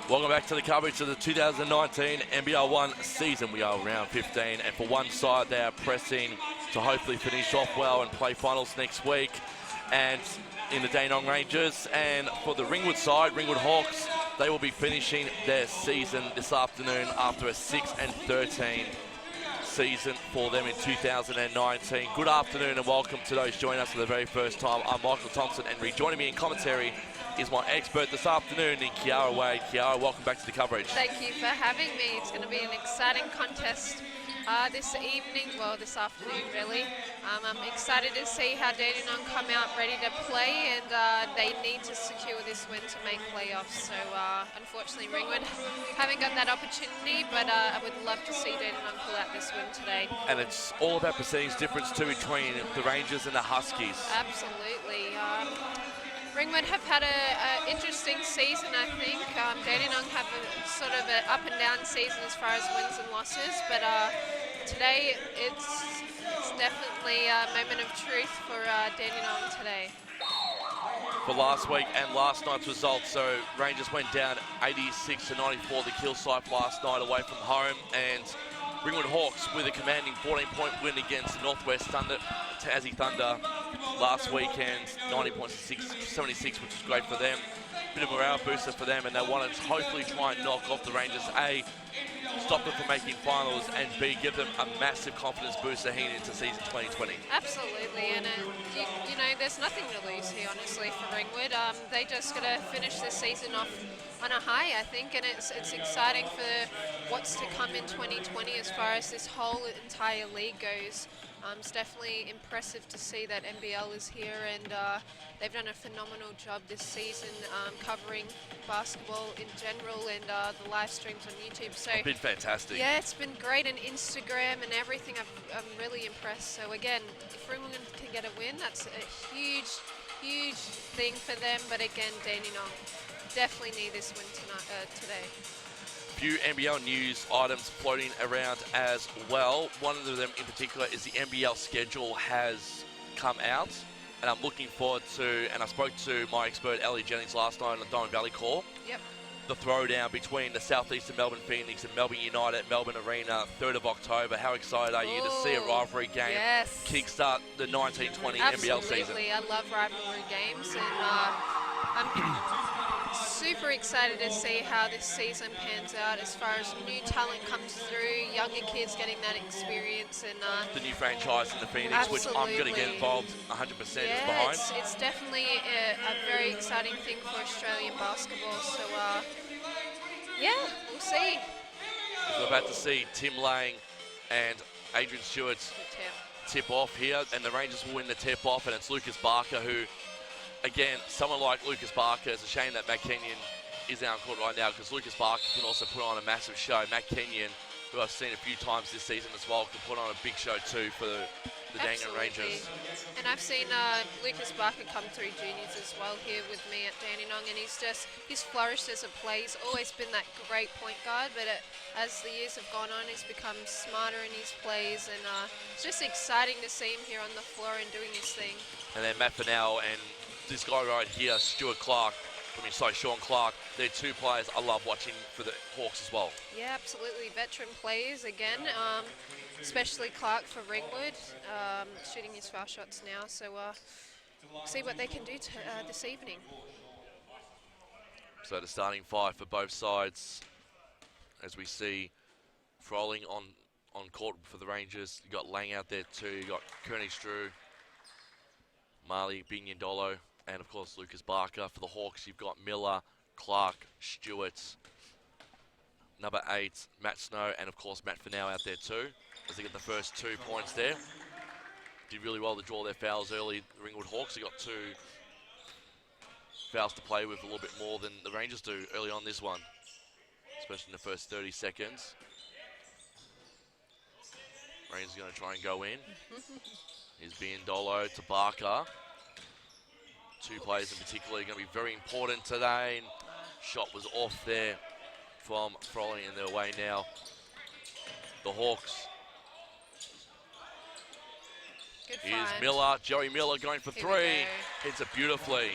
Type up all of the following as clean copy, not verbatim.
Welcome back to the coverage of the 2019 NBL1 season. We are round 15, and for one side, they are pressing to hopefully finish off well and play finals next week, and in the Dandenong Rangers. And for the Ringwood side, Ringwood Hawks, they will be finishing their season this afternoon after a 6-13 season for them in 2019. Good afternoon and welcome to those joining us for the very first time. I'm Michael Thompson, and rejoining me in commentary is my expert this afternoon in Kiara Wade. Kiara, welcome back to the coverage. Thank you for having me. It's going to be an exciting contest this evening, well, this afternoon really. I'm excited to see how Dandenong come out ready to play, and they need to secure this win to make playoffs. So unfortunately Ringwood haven't got that opportunity, but I would love to see Dandenong pull out this win today. And it's all about percentage difference too between the Rangers and the Huskies. Absolutely. Ringwood have had an interesting season, I think. Dandenong have a sort of an up and down season as far as wins and losses, but today it's definitely a moment of truth for Dandenong today. For last week and last night's results, so Rangers went down 86-94 the kill site last night away from home, and Ringwood Hawks with a commanding 14-point win against the Northwest Thunder, Tassie Thunder last weekend, 90.76, which was great for them. Bit of morale booster for them, and they wanted to hopefully try and knock off the Rangers. A, stop them from making finals, and B, give them a massive confidence booster heading into season 2020. Absolutely, and you know, there's nothing to lose here, honestly, for Ringwood. They just got to finish this season off on a high, I think, and it's exciting for what's to come in 2020 as far as this whole entire league goes. It's definitely impressive to see that NBL is here, and they've done a phenomenal job this season covering basketball in general, and the live streams on YouTube. So it's been fantastic. Yeah, it's been great, and Instagram and everything. I'm really impressed. So again, if Ringwood can get a win, that's a huge thing for them. But again, Dandenong definitely need this win today. Few NBL news items floating around as well. One of them in particular is the NBL schedule has come out, and I'm looking forward to, and I spoke to my expert Ellie Jennings last night on the Diamond Valley call. Yep. The throwdown between the Southeastern Melbourne Phoenix and Melbourne United at Melbourne Arena, 3rd of October. How excited are you to see a rivalry game kickstart the 1920 NBL season? Absolutely, I love rivalry games, and I'm super excited to see how this season pans out as far as new talent comes through, younger kids getting that experience, and the new franchise in the Phoenix, which I'm going to get involved 100% behind. It's definitely a very exciting thing for Australian basketball. So yeah, we'll see. We're about to see Tim Lang and Adrian Stewart tip off here, and the Rangers will win the tip off, and it's Lucas Barker who, again, someone like Lucas Barker, it's a shame that Matt Kenyon is out on court right now, because Lucas Barker can also put on a massive show. Matt Kenyon, who I've seen a few times this season as well, can put on a big show too for the Dandenong Rangers. And I've seen Lucas Barker come through juniors as well here with me at Dandenong, and he's flourished as a player. He's always been that great point guard, but as the years have gone on, he's become smarter in his plays, and it's just exciting to see him here on the floor and doing his thing. And then Matt Fennell and this guy right here, Sean Clark, they're two players I love watching for the Hawks as well. Yeah, absolutely. Veteran players again, especially Clark for Ringwood, shooting his foul shots now. So see what they can do this evening. So the starting five for both sides, as we see Froling on court for the Rangers. You got Lang out there too. You got Kearney Strew, Marley Binyandolo, and of course Lucas Barker. For the Hawks, you've got Miller, Clark, Stewart, number 8, Matt Snow, and of course Matt Fennell out there too, as they get the first 2 points there. Did really well to draw their fouls early, the Ringwood Hawks. They got 2 fouls to play with, a little bit more than the Rangers do early on this one, especially in the first 30 seconds. Rangers going to try and go in. Here's Biandolo to Barker. 2 players in particular are going to be very important today. And shot was off there from Froling in their way now. The Hawks. Good Here's find. Miller, Joey Miller going for 3. Hits it beautifully.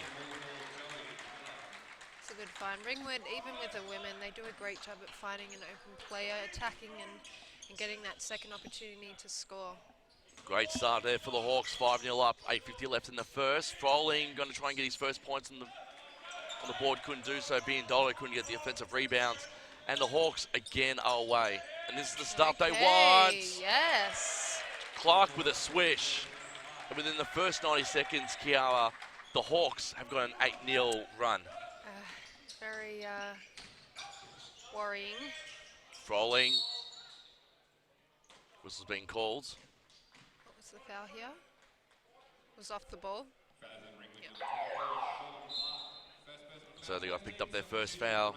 It's a good find. Ringwood, even with the women, they do a great job at finding an open player, attacking and getting that second opportunity to score. Great start there for the Hawks, 5-0 up, 8:50 left in the first. Froling going to try and get his first points on the board, couldn't do so. Biandolo couldn't get the offensive rebounds. And the Hawks again are away. And this is the start they want. Yes. Clark with a swish. And within the first 90 seconds, Kiara, the Hawks have got an 8-0 run. Very worrying. Froling. Whistle's being called. What was the foul here? Was off the ball. Yep. So they got picked up their first foul.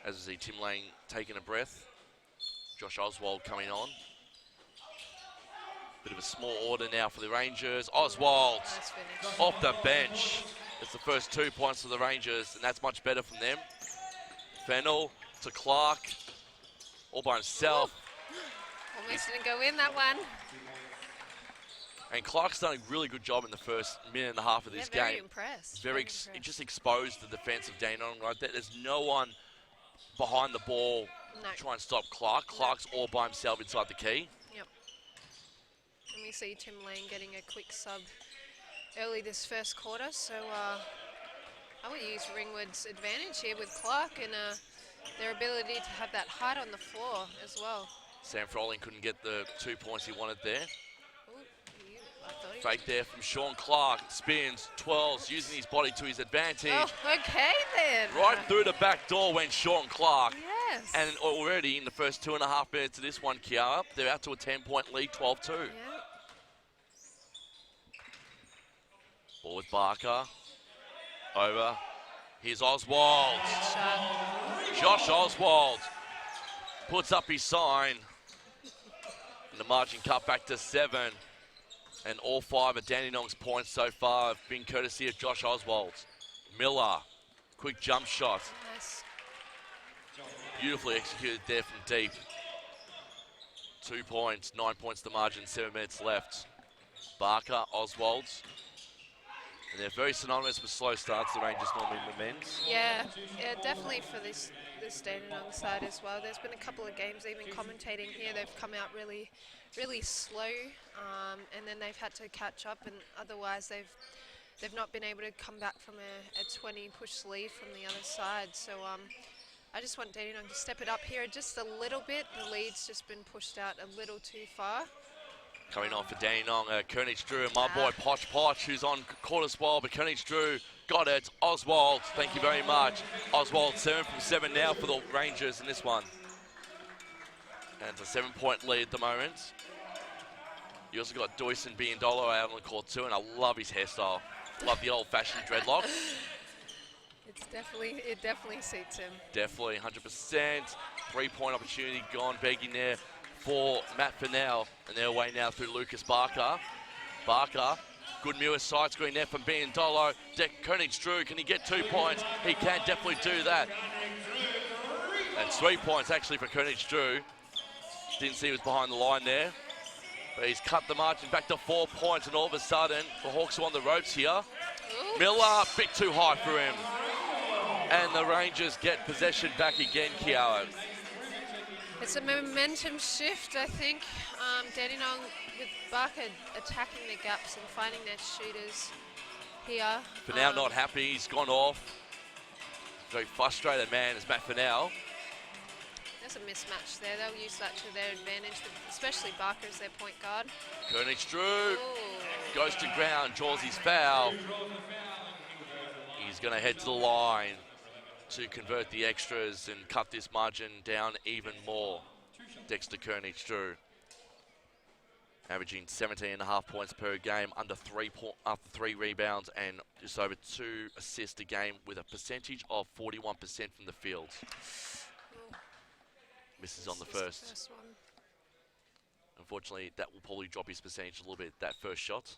As we see Tim Lane taking a breath. Josh Oswald coming on. Bit of a small order now for the Rangers. Oswald Nice finish. off the bench. It's the first 2 points for the Rangers, and that's much better from them. Fennell to Clark, all by himself. Almost didn't go in that one. And Clark's done a really good job in the first minute and a half of this Very game. impressed. It just exposed the defense of Dandenong right there. There's no one behind the ball No. to try and stop Clark. Clark's all by himself inside the key. Yep. And we see Tim Lane getting a quick sub early this first quarter, so I would use Ringwood's advantage here with Clark and their ability to have that height on the floor as well. Sam Froling couldn't get the 2 points he wanted there. Ooh, I thought he Fake there from Sean Clark. Spins, twirls, using his body to his advantage. Oh, okay then. Right through the back door went Sean Clark. Yes. And already in the first 2.5 minutes of this one, Kiara, they're out to a 10-point lead, 12-2. Yeah. Ball with Barker. Over. Here's Oswald. Good shot. Josh Oswald puts up his sign. And the margin cut back to 7. And all 5 of Dandenong's points so far have been courtesy of Josh Oswald. Miller, quick jump shot. Nice. Beautifully executed there from deep. 2 points, 9 points to margin, 7 minutes left. Barker, Oswald. And they're very synonymous with slow starts, the Rangers normally in the men's. Yeah, definitely for this Dandenong side as well. There's been a couple of games, even commentating here, they've come out really slow, and then they've had to catch up, and otherwise they've not been able to come back from a 20 push lead from the other side. So I just want Dandenong to step it up here just a little bit. The lead's just been pushed out a little too far. Coming on for Dandenong, Koenig Drew and my boy Poch Poch, who's on court as well, but Koenig Drew got it. Oswald, thank you very much. Oswald 7 from 7 now for the Rangers in this one. And it's a 7-point lead at the moment. You also got Doyce and Biandolo out on the court too, and I love his hairstyle. Love the old-fashioned dreadlock. It definitely suits him. Definitely, 100%. 3-point opportunity gone, begging there for Matt Fennell, and they're away now through Lucas Barker. Barker, good mirror side screen there from Biandolo. Koenig Drew, can he get 2 points? He can definitely do that. And 3 points actually for Koenig Drew. Didn't see he was behind the line there. But he's cut the margin back to 4 points, and all of a sudden, the Hawks are on the ropes here. Ooh. Miller, a bit too high for him. And the Rangers get possession back again, Kiara. It's a momentum shift, I think. Dandenong with Barker attacking the gaps and finding their shooters here. Fennell not happy, he's gone off. Very frustrated man is Matt Fennell. There's a mismatch there. They'll use that to their advantage, especially Barker as their point guard. Koenig Drew Ooh. goes to ground, draws his foul. He's going to head to the line to convert the extras and cut this margin down even more. Dexter Koenig Drew, averaging 17.5 points per game, under 3 rebounds and just over 2 assists a game with a percentage of 41% from the field. Ooh. Misses on the This is first. one. Unfortunately, that will probably drop his percentage a little bit, that first shot.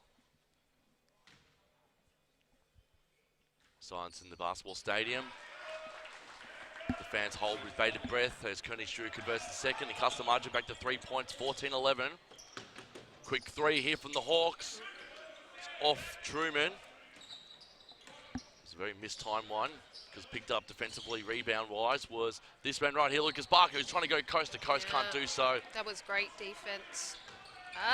Silence in the basketball stadium. The fans hold with bated breath as Koenig Drew converts the second. He cuts the margin back to 3 points, 14-11. Quick 3 here from the Hawks. It's off Truman. a very mistimed one, because picked up defensively, rebound-wise, was this man right here, Lucas Barker, who's trying to go coast to coast, can't do so. That was great defense.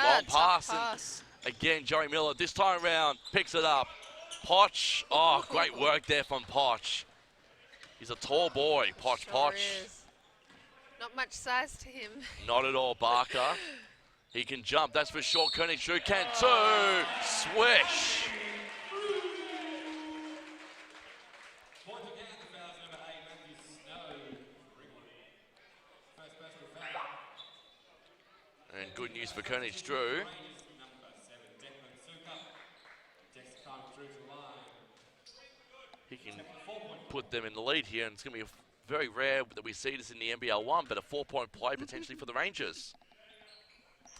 Long Tough pass. pass. And again, Joey Miller, this time around, picks it up. Poch, oh, great work there from Poch. He's a tall boy, Poch. Is. Not much size to him. Not at all, Barker. He can jump, that's for sure. Koenig Drew can too. Swish. And good news for Koenig Drew. He can put them in the lead here, and it's going to be very rare that we see this in the NBL1, but a 4-point play potentially for the Rangers.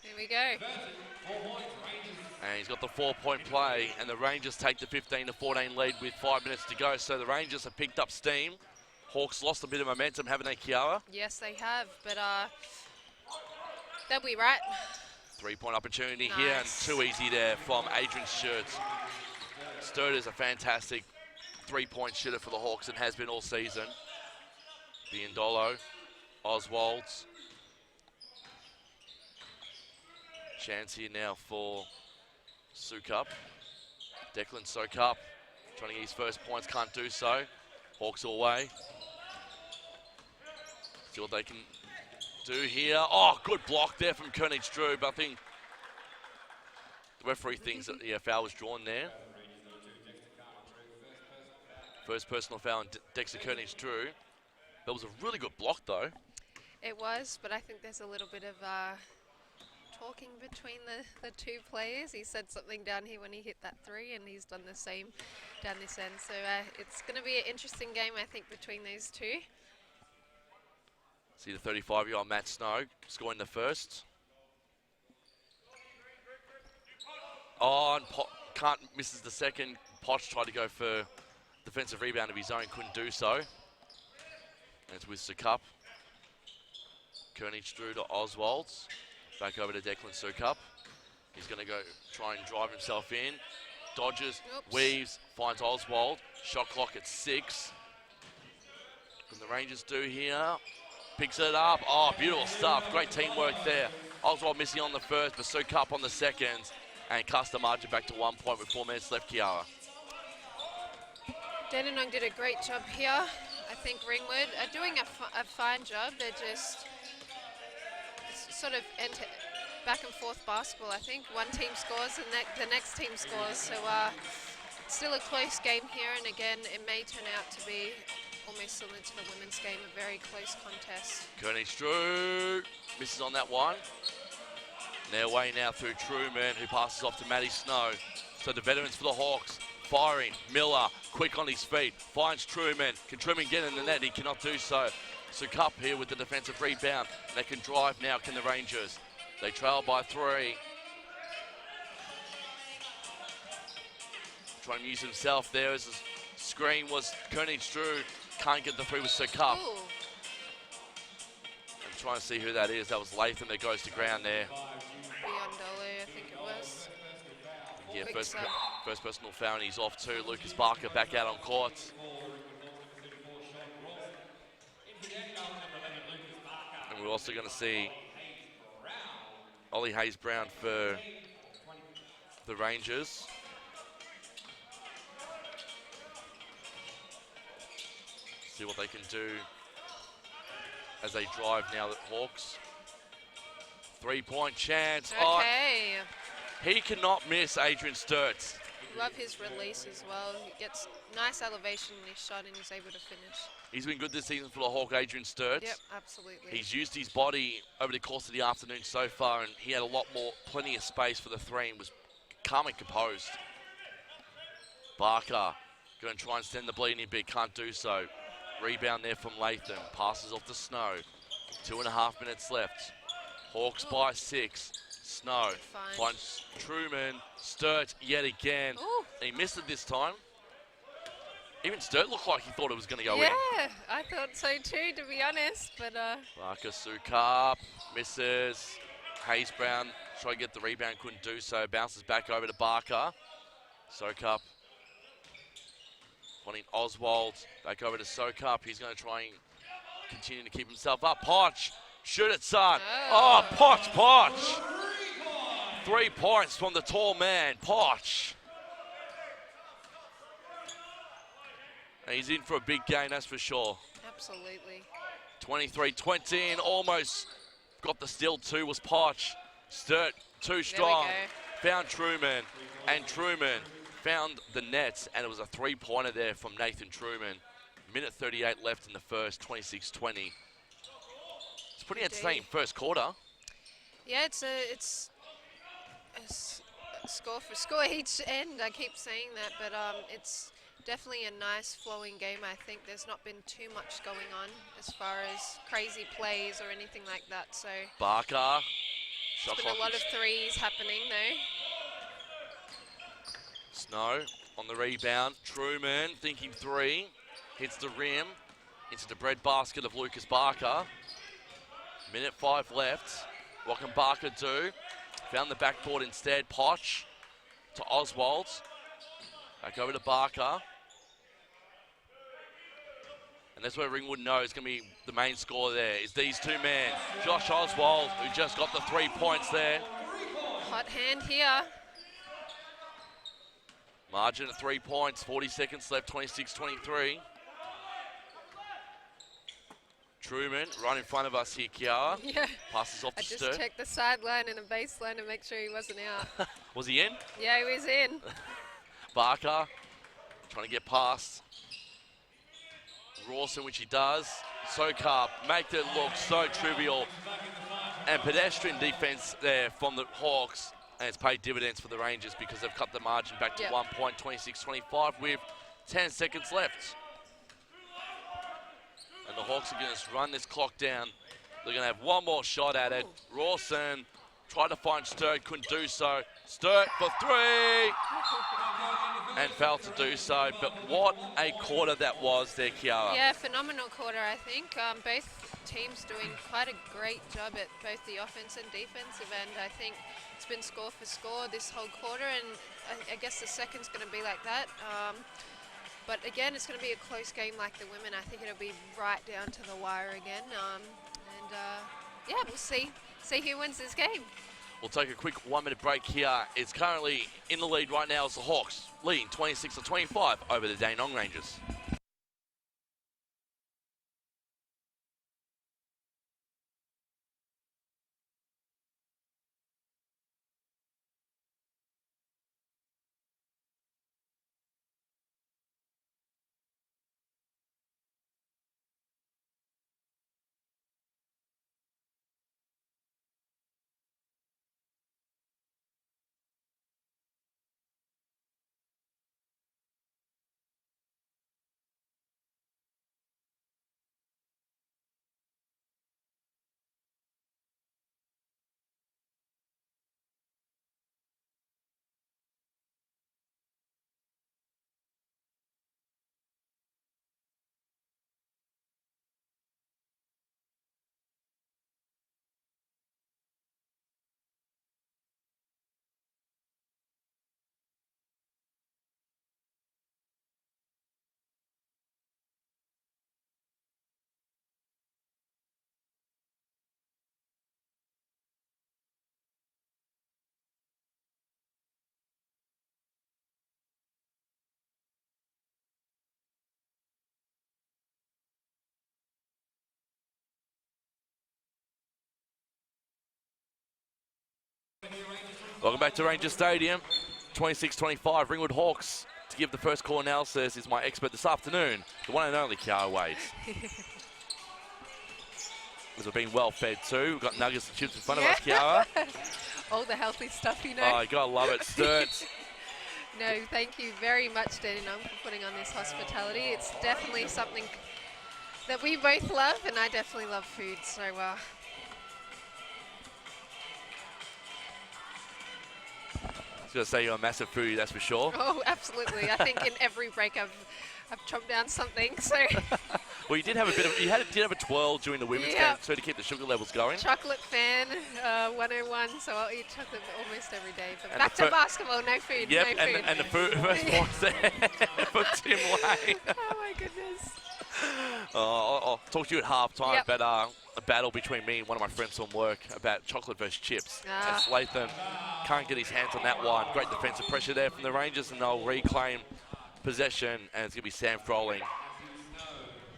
Here we go. And he's got the 4-point play, and the Rangers take the 15-14 lead with 5 minutes to go. So the Rangers have picked up steam. Hawks lost a bit of momentum, haven't they, Kiara? Yes, they have, but they'll be right. 3-point opportunity here, and too easy there from Adrian Sturt. Sturt is a fantastic 3-point shooter for the Hawks and has been all season. Biondolo, Oswalds. Chance here now for Sukup. Declan Sukup trying to get his first points, can't do so. Hawks away. See what they can do here. Oh, good block there from Koenig Drew, but I think the referee thinks that the foul was drawn there. First personal foul on Dexter Koenig Drew. That was a really good block though. It was, but I think there's a little bit of talking between the two players. He said something down here when he hit that three, and he's done the same down this end. So it's going to be an interesting game, I think, between those two. See the 35-year-old Matt Snow scoring the first. Oh, and misses the second. Poch tried to go for defensive rebound of his own, couldn't do so. And it's with Sukup. Koenig Drew to Oswalds. Back over to Declan Sukup. He's going to go try and drive himself in. Dodges, weaves, finds Oswald. Shot clock at 6. What can the Rangers do here? Picks it up. Oh, beautiful stuff. Great teamwork there. Oswald missing on the first, but Sukup on the second. And cuts the margin back to 1 point with 4 minutes left, Kiara. Dandenong did a great job here. I think Ringwood are doing a fine job. They're just sort of back and forth basketball. I think one team scores and the next team scores. So still a close game here, and again, it may turn out to be almost similar to the women's game, a very close contest. Koenig Drew misses on that one. Their way now through Truman, who passes off to Matty Snow. So the veterans for the Hawks firing. Miller, quick on his feet, finds Truman. Can Truman get in the net? He cannot do so. Sukup here with the defensive rebound. They can drive now, can the Rangers? They trail by 3. Trying to use himself there as the screen was Koenig Drew. Can't get the 3 with Sukup. I'm trying to see who that is. That was Latham that goes to ground there. Biondolo, I think it was. Yeah, first personal foul, and he's off too. Lucas Barker back out on court. And we're also going to see Ollie Hayes-Brown for the Rangers. See what they can do as they drive now, the Hawks. 3-point chance. Okay. Oh, he cannot miss Adrian Sturt. Love his release as well. He gets nice elevation in his shot and he's able to finish. He's been good this season for the Hawk, Adrian Sturt. Yep, absolutely. He's used his body over the course of the afternoon so far, and he had a lot more, plenty of space for the 3 and was calm and composed. Barker going to try and send the bleeding a bit, can't do so. Rebound there from Latham, passes off to Snow. 2.5 minutes left. Hawks by 6. Snow finds Truman. Sturt yet again. He missed it this time. Even Sturt looked like he thought it was going to go in. Yeah, I thought so too, to be honest. But Barker, Sukup, misses. Hayes-Brown tried to get the rebound, couldn't do so. Bounces back over to Barker. Sukup Wanting Oswald back over to Sokup. He's going to try and continue to keep himself up. Poch, shoot it, son. Oh, Poch. 3 points from the tall man, Poch. And he's in for a big game, that's for sure. Absolutely. 23-20 and almost got the steal too was Poch. Sturt too strong. Found Truman, and Truman found the nets, and it was a 3-pointer there from Nathan Truman. Minute 38 left in the first, 26-20. It's pretty entertaining first quarter. Yeah, it's a score for score each end. I keep saying that, but it's definitely a nice flowing game. I think there's not been too much going on as far as crazy plays or anything like that. So Barker. There's been a lot of threes happening though. Snow on the rebound. Truman thinking 3. Hits the rim into the breadbasket of Lucas Barker. Minute 5 left. What can Barker do? Found the backboard instead. Poch to Oswald. Back over to Barker. And that's where Ringwood knows is going to be the main scorer there, is these two men. Josh Oswald, who just got the 3 points there. Hot hand here. Margin of 3 points, 40 seconds left, 26-23. Truman right in front of us here, Kiara. Yeah. Passes off to I just Sturt. checked the sideline and the baseline to make sure he wasn't out. Was he in? Yeah, he was in. Barker trying to get past Rawson, which he does. Sokup make it look so trivial. And pedestrian defense there from the Hawks. And it's paid dividends for the Rangers because they've cut the margin back to 1 point, 26-25 with 10 seconds left. And the Hawks are going to run this clock down. They're going to have one more shot at it. Rawson tried to find Sturt, couldn't do so. Sturt for 3! And failed to do so. But what a quarter that was there, Kiara. Yeah, phenomenal quarter, I think. Both teams doing quite a great job at both the offense and defensive end. I think it's been score for score this whole quarter, and I guess the second's going to be like that. But again, it's going to be a close game like the women. I think it'll be right down to the wire again. Yeah, we'll see who wins this game. We'll take a quick 1 minute break here. It's currently in the lead right now as the Hawks leading 26-25 over the Dandenong Rangers. Welcome back to Rangers Stadium. 26-25, Ringwood Hawks. To give the first call analysis is my expert this afternoon, the one and only Kiara Wade. As we're being well fed too. We've got nuggets and chips in front of us, Kiara. All the healthy stuff, you know. Oh, you gotta love it. Sturt. No, thank you very much, Dandenong, for putting on this hospitality. It's definitely something that we both love, and I definitely love food, so I was going to say you're a massive foodie, that's for sure. Oh, absolutely. I think in every break I've chomped down something. So Well, you did have a bit of, did have a twirl during the women's game too to keep the sugar levels going. Chocolate fan, 101, so I'll eat chocolate almost every day. But And back to basketball, no food, Yep, no food. and the first points there for Tim Lane. Oh my goodness. I'll talk to you at halftime Yep. about a battle between me and one of my friends from work about chocolate versus chips. As Latham can't get his hands on that one. Great defensive pressure there from the Rangers, and they'll reclaim possession, and it's going to be Sam Froling,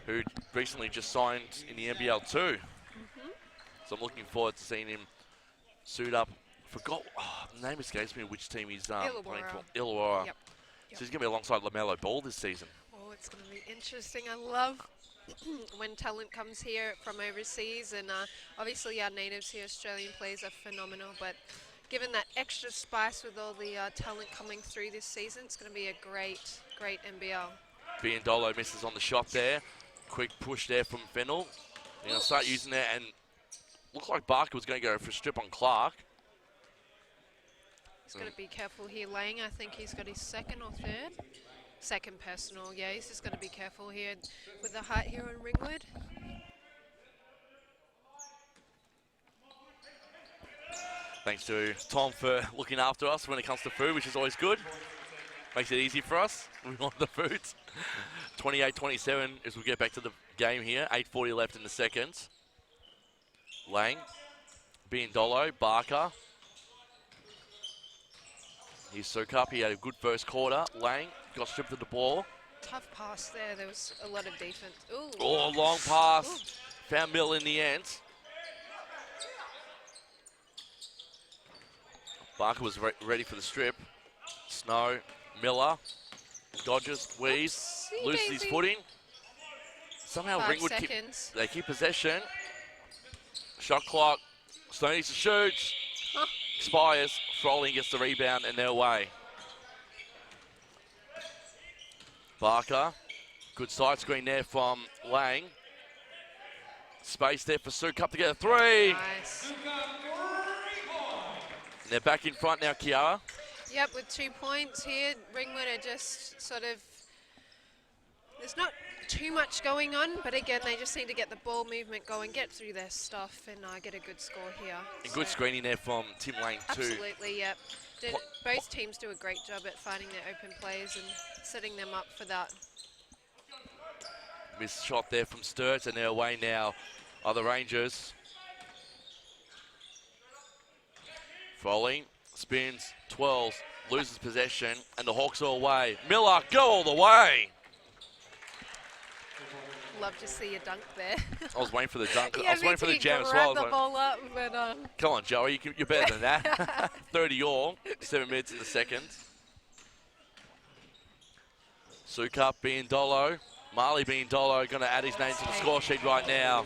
who recently just signed in the NBL2. So I'm looking forward to seeing him suit up. Forgot, the name escapes me which team he's playing for. Illawarra. Yep. So he's going to be alongside LaMelo Ball this season. Oh, it's going to be interesting. I love when talent comes here from overseas, and obviously our natives here, Australian players, are phenomenal, but given that extra spice with all the talent coming through this season, it's going to be a great NBL. Biandolo misses on the shot there. Quick push there from Fennell. They're going to start using that, and looked like Barker was going to go for a strip on Clark. He's got to be careful here, Lang. I think he's got his second or third. Second personal, yeah. He's just got to be careful here with the height here on Ringwood. Thanks to Tom for looking after us when it comes to food, which is always good. Makes it easy for us. We want the food. 28-27 as we get back to the game here. 8:40 left in the second. Lang, Biandolo, Barker. Here's Sukup. He had a good first quarter. Lang got stripped of the ball. Tough pass there. There was a lot of defense. Ooh. Oh, long pass. Ooh. Found Mill in the end. Barker was ready for the strip. Snow, Miller, dodges, Wees, loses his footing. Somehow Ringwood keep possession. Shot clock. Snow needs to shoot. Expires. Froling gets the rebound and they're away. Barker. Good side screen there from Lang. Space there for Sukup to get a three. Nice. And they're back in front now, Kiara. Yep, with 2 points here. Ringwood are just sort of, there's not too much going on, but again, they just need to get the ball movement going, get through their stuff, and get a good score here. And good screening there from Tim Lane too. Absolutely, yep. Both teams do a great job at finding their open plays and setting them up for that. Missed shot there from Sturts, and they're away now are the Rangers. Froling spins, twirls, loses possession, and the Hawks are away. Miller, go all the way. Love to see a dunk there. I was waiting for the dunk. Yeah, I was waiting for the jam as well. The ball up, but, come on, Joey, you're better than that. 30 all, 7 minutes in the second. Sukup, Biandolo, Marley Biandolo going to add his name to the score sheet right now.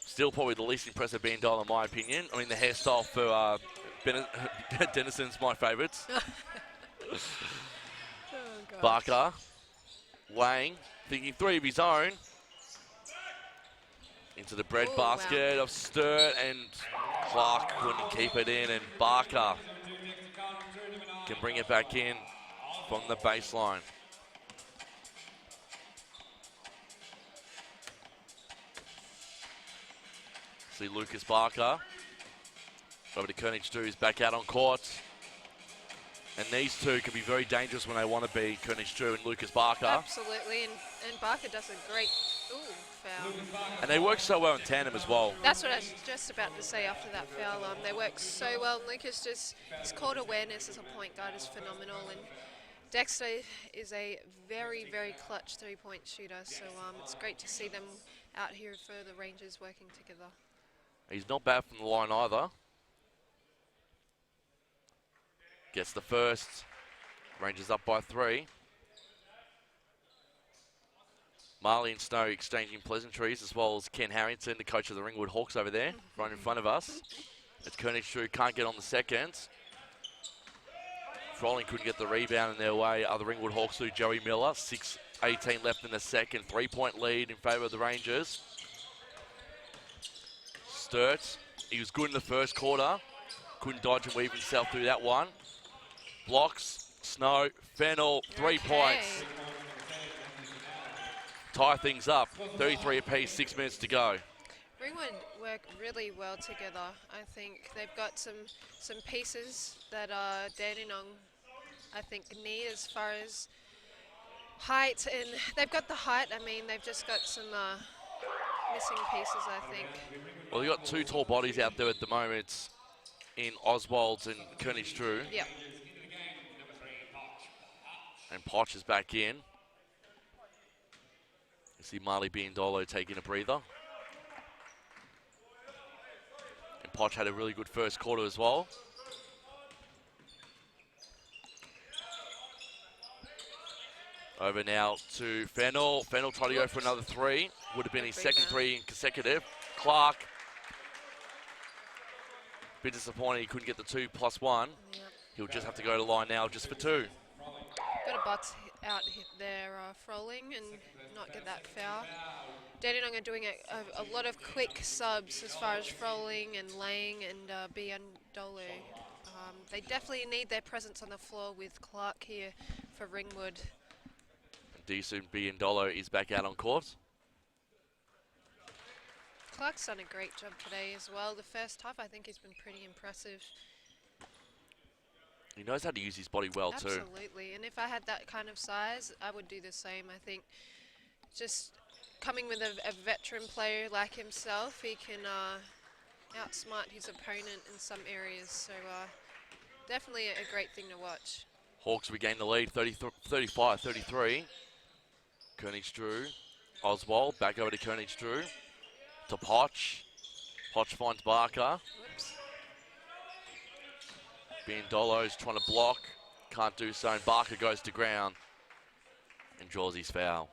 Still probably the least impressive Biandolo in my opinion. I mean, the hairstyle for Denison's my favourites. Barker, Lang, thinking three of his own. Into the bread basket of Sturt, and Clark couldn't keep it in, and Barker can bring it back in from the baseline. See Lucas Barker. Over to Koenig who's back out on court. And these two can be very dangerous when they want to be, Koenig and Lucas Barker. Absolutely, and Barker does a great foul. And they work so well in tandem as well. That's what I was just about to say after that foul. They work so well. Lucas his court awareness as a point guard is phenomenal. And Dexter is a very, very clutch three-point shooter. So it's great to see them out here for the Rangers working together. He's not bad from the line either. Gets the first. Rangers up by 3. Marley and Snow exchanging pleasantries, as well as Ken Harrington, the coach of the Ringwood Hawks over there, right in front of us. As Koenig can't get on the second. Froling couldn't get the rebound in their way. Are the Ringwood Hawks through Joey Miller. 6:18 left in the second. 3-point lead in favour of the Rangers. Sturt, he was good in the first quarter. Couldn't dodge and weave himself through that one. Blocks, Snow, Fennell, 3 points. Tie things up. 33 apiece, 6 minutes to go. Ringwood work really well together. I think they've got some pieces that Dandenong, I think, need as far as height, and they've got the height. I mean, they've just got some missing pieces, I think. Well, you've got 2 tall bodies out there at the moment in Oswald's and König Drew. Yep. And Poch is back in. You see Marley Biondolo taking a breather. And Poch had a really good first quarter as well. Over now to Fennell. Fennell trying to go for another 3. Would have been his second 3 consecutive. Clark. Bit disappointed he couldn't get the 2+1. Yep. He'll just have to go to line now just for 2. Got a box out there, Froling, and not get that foul. Dandenong are doing a lot of quick subs as far as Froling and Lang and Biondolo. They definitely need their presence on the floor with Clark here for Ringwood. Decent Biondolo is back out on court. Clark's done a great job today as well. The first half, I think, he's been pretty impressive. He knows how to use his body well too. Absolutely, and if I had that kind of size, I would do the same. I think just coming with a veteran player like himself, he can outsmart his opponent in some areas. So definitely a great thing to watch. Hawks regain the lead, 35-33. König Drew, Oswald, back over to König Drew. To Poch. Poch finds Barker. Whoops. Biondolo's trying to block. Can't do so, and Barker goes to ground and draws his foul.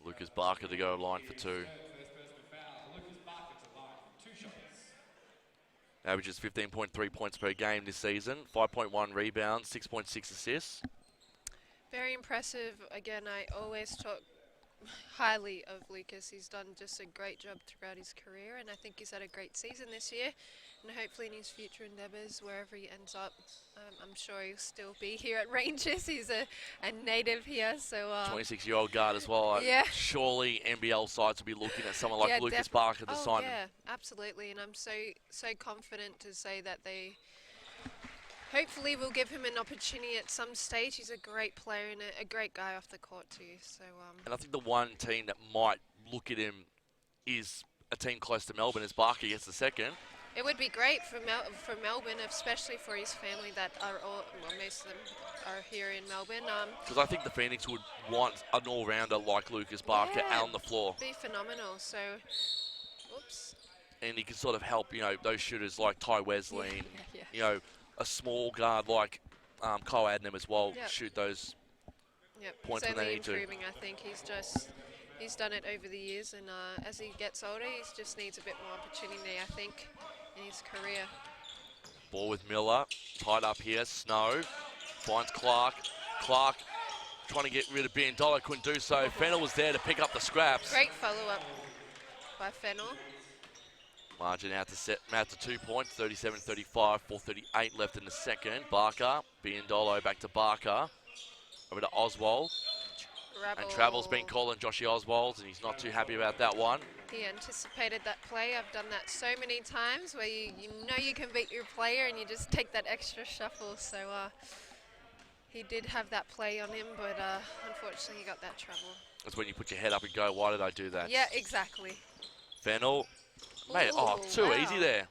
Lucas Barker to go line for 2. Averages 15.3 points per game this season, 5.1 rebounds, 6.6 assists. Very impressive. Again, I always talk highly of Lucas. He's done just a great job throughout his career, and I think he's had a great season this year. And hopefully in his future endeavours, wherever he ends up, I'm sure he'll still be here at Rangers. He's a native here, so... 26-year-old guard as well. Yeah. Surely NBL sides will be looking at someone like Lucas Barker to sign him. Yeah, absolutely. And I'm so confident to say that they hopefully will give him an opportunity at some stage. He's a great player and a great guy off the court too. So. And I think the one team that might look at him is a team close to Melbourne as Barker gets the second. It would be great for Melbourne, especially for his family that are most of them are here in Melbourne. Because I think the Phoenix would want an all-rounder like Lucas Barker out on the floor. Be phenomenal. So, whoops. And he can sort of help, those shooters like Ty Wesley, and, a small guard like Kyle Adnam as well shoot those points when they need to. Improving, I think he's done it over the years, and as he gets older, he just needs a bit more opportunity, I think, in his career. Ball with Miller, tied up here. Snow finds Clark. Clark trying to get rid of Biondolo, couldn't do so. Fennell was there to pick up the scraps. Great follow-up by Fennell. Margin out to 2 points, 37-35, 4:38 left in the second. Barker, Biondolo back to Barker. Over to Oswald. And travel's been called on Joshy Oswald, and he's not too happy about that one. He anticipated that play. I've done that so many times where you know you can beat your player and you just take that extra shuffle. So he did have that play on him, but unfortunately he got that trouble. That's when you put your head up and go, why did I do that? Yeah, exactly. Fennell. Mate, too easy there.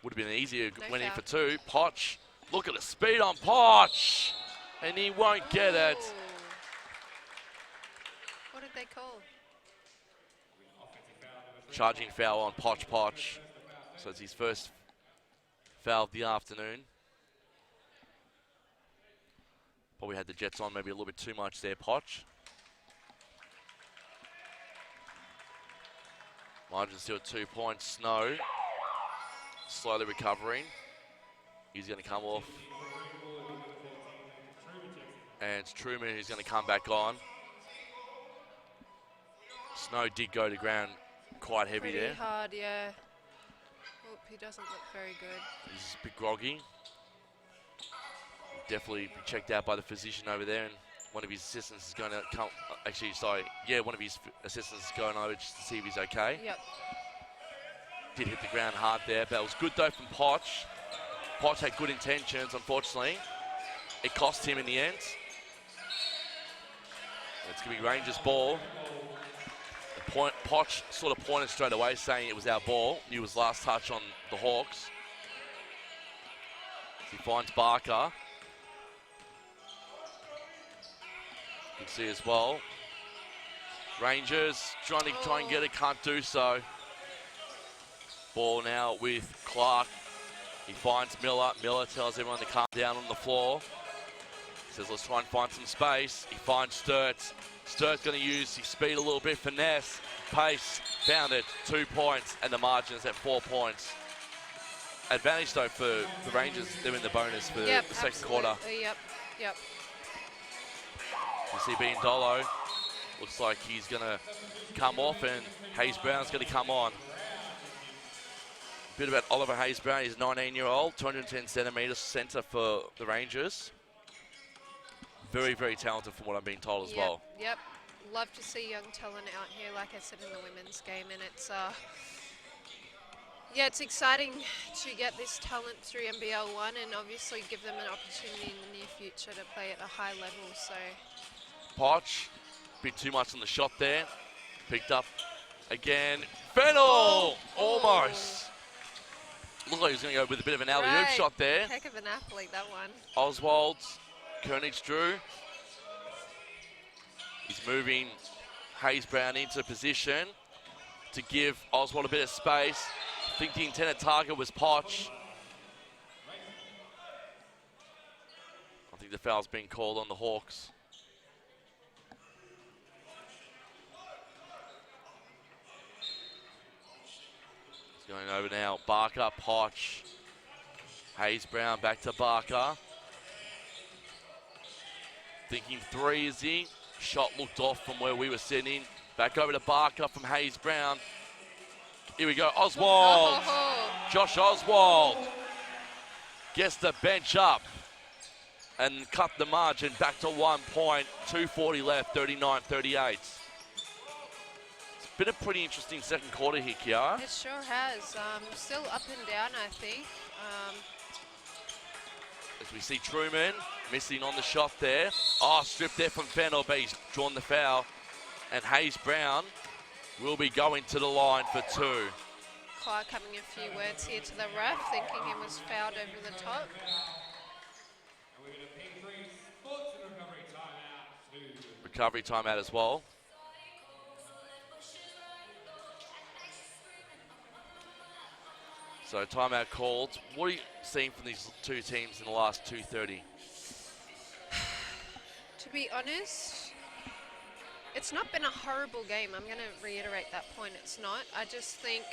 Would have been easier went in for 2. Poch, look at the speed on Poch. And he won't get it. What did they call? Charging foul on Poch. So it's his first foul of the afternoon. Probably had the Jets on maybe a little bit too much there, Poch. Margin still at 2 points. Snow slowly recovering. He's going to come off. And it's Truman who's going to come back on. Snow did go to ground quite heavy Pretty there. hard, yeah. Oop, he doesn't look very good. He's a bit groggy. Definitely be checked out by the physician over there, and one of his assistants is going to come. Actually, sorry, yeah, one of his assistants is going over just to see if he's okay. Yep. Did hit the ground hard there, but it was good though from Poch. Poch had good intentions, unfortunately. It cost him in the end. It's going to be Rangers' ball. Poch sort of pointed straight away, saying it was our ball. Knew his last touch on the Hawks. He finds Barker. You can see as well. Rangers trying to try and get it, can't do so. Ball now with Clark. He finds Miller. Miller tells everyone to calm down on the floor. Says, let's try and find some space. He finds Sturts. Sturts going to use his speed a little bit, finesse, pace, found it, 2 points, and the margin is at 4 points. Advantage though for the Rangers, they're in the bonus for the second quarter. Yep. You see Biandolo, looks like he's going to come off, and Hayes Brown's going to come on. A bit about Oliver Hayes Brown, he's a 19-year-old, 210 centimetres, centre for the Rangers. Very, very talented from what I'm being told as well. Yep. Love to see young talent out here, like I said in the women's game, and it's it's exciting to get this talent through NBL1 and obviously give them an opportunity in the near future to play at a high level. So Poch, a bit too much on the shot there. Picked up again. Fennell! Almost. Looked like he was going to go with a bit of an alley-oop shot there. Heck of an athlete, that one. Oswald, Koenig drew. He's moving Hayes Brown into position to give Oswald a bit of space. I think the intended target was Poch. I think the foul's been called on the Hawks. It's going over now. Barker, Poch. Hayes Brown back to Barker. Thinking three, is he? Shot looked off from where we were sitting. Back over to Barker from Hayes Brown. Here we go, Oswald. Josh Oswald gets the bench up and cut the margin back to 1 point. 2:40 left, 39-38. It's been a pretty interesting second quarter here, Kiara. It sure has. Still up and down, I think. As we see Truman missing on the shot there. Oh, stripped there from Fennell, but he's drawn the foul. And Hayes Brown will be going to the line for two. Clark having a few words here to the ref, thinking he was fouled over the top. Recovery timeout as well. So timeout called. What are you seeing from these two teams in the last 2:30? To be honest, it's not been a horrible game. I'm going to reiterate that point. It's not. I just think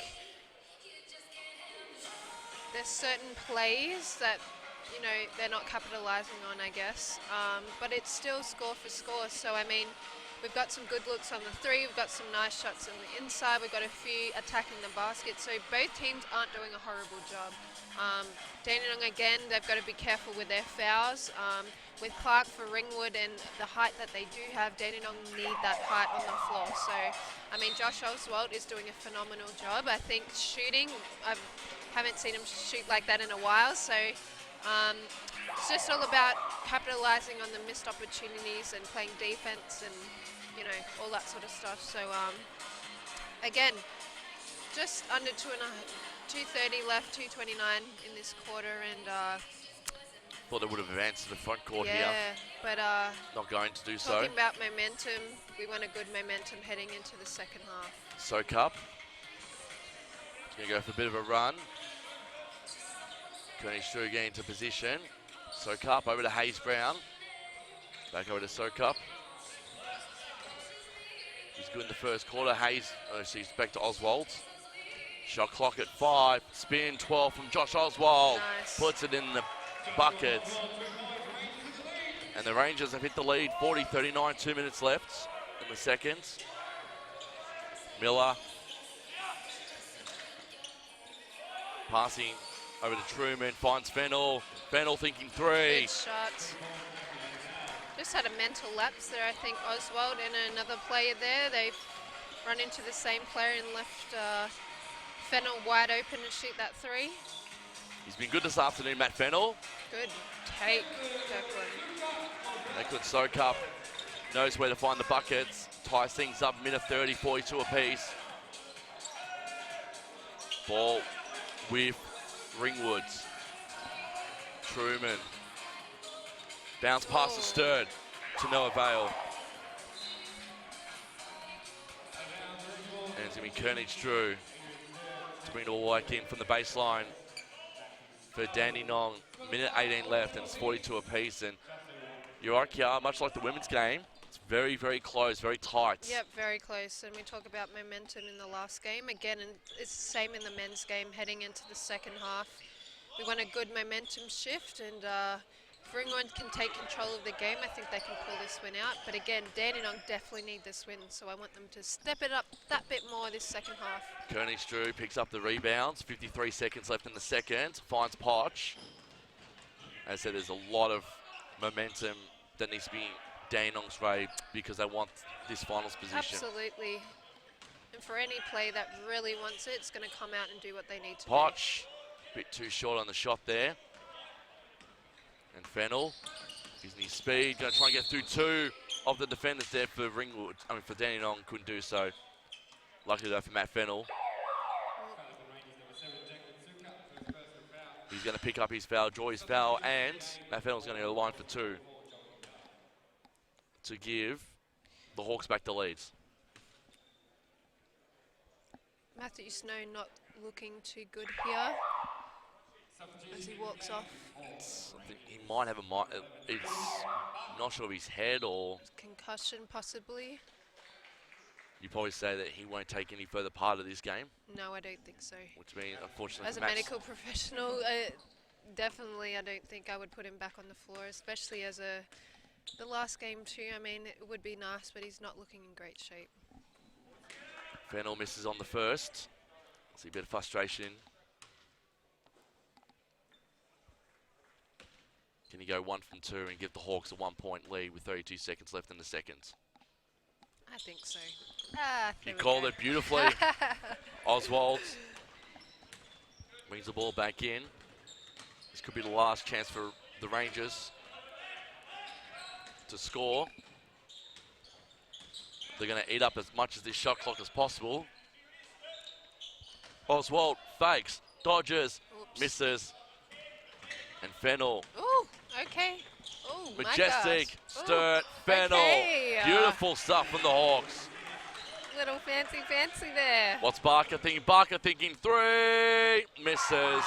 there's certain plays that, you know, they're not capitalizing on, I guess. But it's still score for score. So, I mean, we've got some good looks on the three. We've got some nice shots on the inside. We've got a few attacking the basket. So both teams aren't doing a horrible job. Dandenong, again, they've got to be careful with their fouls. With Clark for Ringwood and the height that they do have, Dandenong need that height on the floor. So, I mean, Josh Oswald is doing a phenomenal job. I think shooting, I haven't seen him shoot like that in a while. So, it's just all about capitalizing on the missed opportunities and playing defense and, you know, all that sort of stuff. So, again, just under 2:30 left, 2:29 in this quarter, and Thought they would have advanced to the front court here. yeah, but Not going to do so. talking about momentum, we want a good momentum heading into the second half. Soak up. Going to go for a bit of a run. Koenig Strew again into position. Soak up over to Hayes Brown. Back over to Soak up. He's good in the first quarter. Hayes, he's back to Oswald. Shot clock at 5. Spin 12 from Josh Oswald. Nice. Puts it in the bucket. And the Rangers have hit the lead. 40-39, 2 minutes left in the second. Miller Passing over to Truman, finds Fennell. Fennell thinking three. Good shot. Just had a mental lapse there, I think. Oswald and another player there. They've run into the same player and left Fennell wide open to shoot that three. He's been good this afternoon, Matt Fennell. Good take, Declan. Declan soak up, knows where to find the buckets. Ties things up, minute 30, 42 apiece. Ball with Ringwood. Truman. Bounce past the Sturt to no avail. And it's going to be Koenig-Drew to bring it all back in from the baseline for Dandenong. Minute 18 left and it's 42 apiece. And you're right, Kiara, much like the women's game, it's very, very close, very tight. Yep, very close. And we talk about momentum in the last game. Again, and it's the same in the men's game heading into the second half. We want a good momentum shift, and if Ringwood can take control of the game, I think they can pull this win out. But again, Dandenong definitely need this win, so I want them to step it up that bit more this second half. Koenig-Drew picks up the rebounds. 53 seconds left in the second. Finds Potch. As I said, there's a lot of momentum that needs to be Dandenong's way because they want this finals position. Absolutely. And for any play that really wants it, it's going to come out and do what they need to Potch, a bit too short on the shot there. And Fennell, using his speed, going to try and get through two of the defenders there for Ringwood. I mean, for Dandenong, couldn't do so. Luckily though for Matt Fennell. He's going to pick up his foul, draw his foul, and Matt Fennell's going to go to the line for two to give the Hawks back the leads. Matthew Snow not looking too good here as he walks off. I think he might have it's not sure of his head or Concussion possibly. you probably say that he won't take any further part of this game. No, I don't think so. Which means, unfortunately, As a medical professional, definitely I don't think I would put him back on the floor, especially as the last game too. I mean, it would be nice, but he's not looking in great shape. Fennell misses on the first. See a bit of frustration. Can he go 1 from 2 and give the Hawks a 1-point lead with 32 seconds left in the second? I think so. You called it beautifully. Oswald brings the ball back in. This could be the last chance for the Rangers to score. They're going to eat up as much of this shot clock as possible. Oswald fakes, dodges, misses. And Fennell. Ooh, okay. Ooh, majestic, Sturt, Fennell. Okay, beautiful stuff from the Hawks. Little fancy there. What's Barker thinking? Barker thinking three. Misses.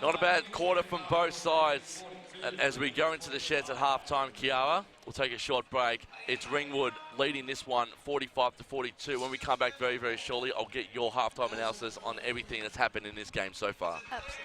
Not a bad quarter from both sides. And as we go into the sheds at halftime, Kiara, we'll take a short break. It's Ringwood leading this one 45-42. When we come back very, very shortly, I'll get your halftime analysis on everything that's happened in this game so far. Absolutely.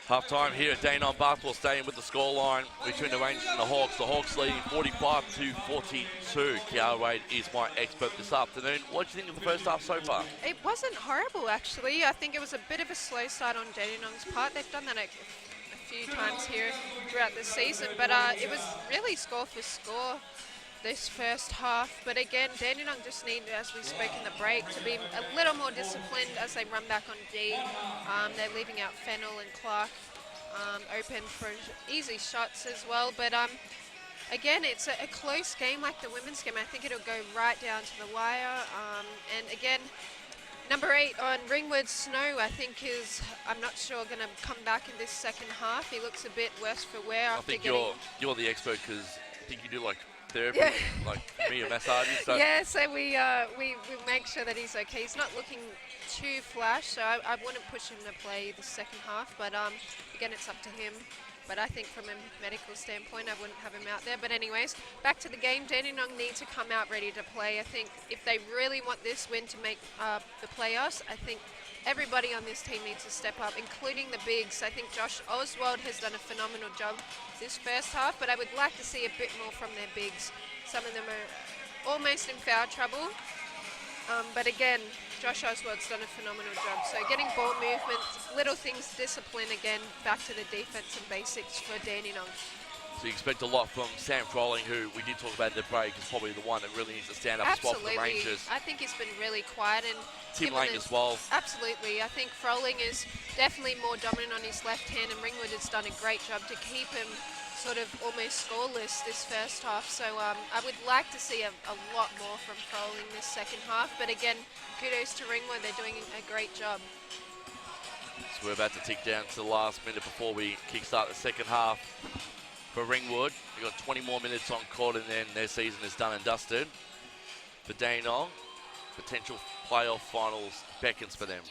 Half-time here at Dandenong Basketball Stadium with the scoreline between the Rangers and the Hawks. The Hawks leading 45-42. Kiara Wade is my expert this afternoon. What do you think of the first half so far? It wasn't horrible, actually. I think it was a bit of a slow start on Dandenong's part. They've done that a few times here throughout the season, but it was really score for score this first half. But again, Dandenong just need, as we spoke in the break, to be a little more disciplined as they run back on D. They're leaving out Fennell and Clark open for easy shots as well. But again, it's a close game like the women's game. I think it'll go right down to the wire. And again, number 8 on Ringwood, Snow, I think is, I'm not sure, going to come back in this second half. He looks a bit worse for wear. I think you're the expert because I think you do like therapy, yeah. Like me, a massage. So. Yeah, so we make sure that he's okay. He's not looking too flash, so I wouldn't push him to play the second half. But again, it's up to him. But I think from a medical standpoint, I wouldn't have him out there. But anyways, back to the game. Dandenong need to come out ready to play. I think if they really want this win to make the playoffs, I think everybody on this team needs to step up, including the bigs. I think Josh Oswald has done a phenomenal job this first half, but I would like to see a bit more from their bigs. Some of them are almost in foul trouble. But again, Josh Oswald's done a phenomenal job. So getting ball movement, little things, discipline again, back to the defense and basics for Dandenong. So you expect a lot from Sam Froling, who we did talk about in the break, is probably the one that really needs to stand up spot for the Rangers. I think he's been really quiet. And Tim Lang as well. Absolutely. I think Froling is definitely more dominant on his left hand, and Ringwood has done a great job to keep him sort of almost scoreless this first half. So I would like to see a lot more from Froling this second half. But again, kudos to Ringwood. They're doing a great job. So we're about to tick down to the last minute before we kickstart the second half. For Ringwood, we've got 20 more minutes on court and then their season is done and dusted. For Dandenong, potential playoff finals beckons for them.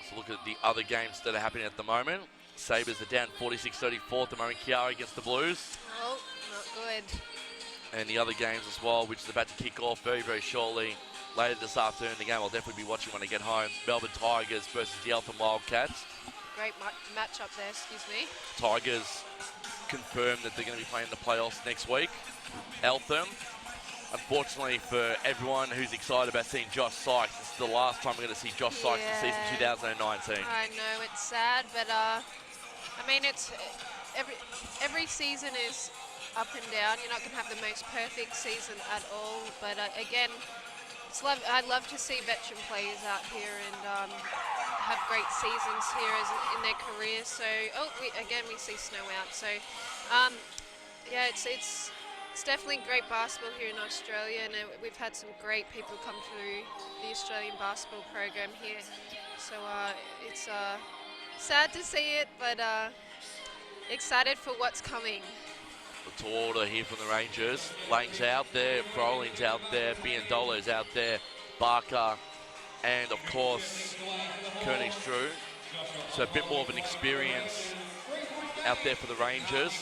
So look at the other games that are happening at the moment. Sabres are down 46-34 at the moment. Kiara against the Blues. Oh, not good. And the other games as well, which is about to kick off very, very shortly. Later this afternoon, the game I'll definitely be watching when I get home. Melbourne Tigers versus the Eltham Wildcats. Great match-up there, excuse me. Tigers confirmed that they're going to be playing the playoffs next week. Eltham, unfortunately for everyone who's excited about seeing Josh Sykes, this is the last time we're going to see Josh Sykes in season 2019. I know, it's sad, but I mean, it's every season is up and down. You're not going to have the most perfect season at all, but again, I'd love to see veteran players out here and have great seasons here in their careers. So, again we see Snow out. So, yeah, it's definitely great basketball here in Australia, and we've had some great people come through the Australian basketball program here. So it's sad to see it, but excited for what's coming. To order here from the Rangers. Lang's out there, Froling's out there, Biandolo's out there, Barker, and of course, Koenig Drew. So a bit more of an experience out there for the Rangers.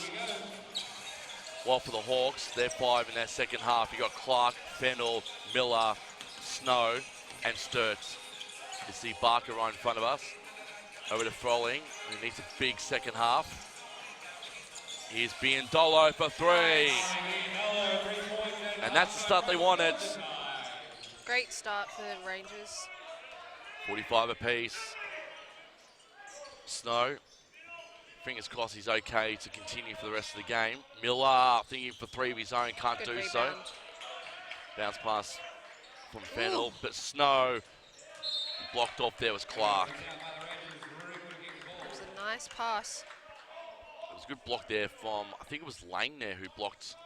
While for the Hawks, they're 5 in that second half. You got Clark, Fennell, Miller, Snow, and Sturts. You see Barker right in front of us. Over to Froling, who needs a big second half. Here's Biandolo for 3. And that's the start they wanted. Great start for the Rangers. 45 apiece. Snow, fingers crossed he's okay to continue for the rest of the game. Miller thinking for 3 of his own, can't do so. Bounce pass from Fennell, but Snow blocked off there was Clark. It was a nice pass. It was a good block there from, I think it was Lang there who blocked.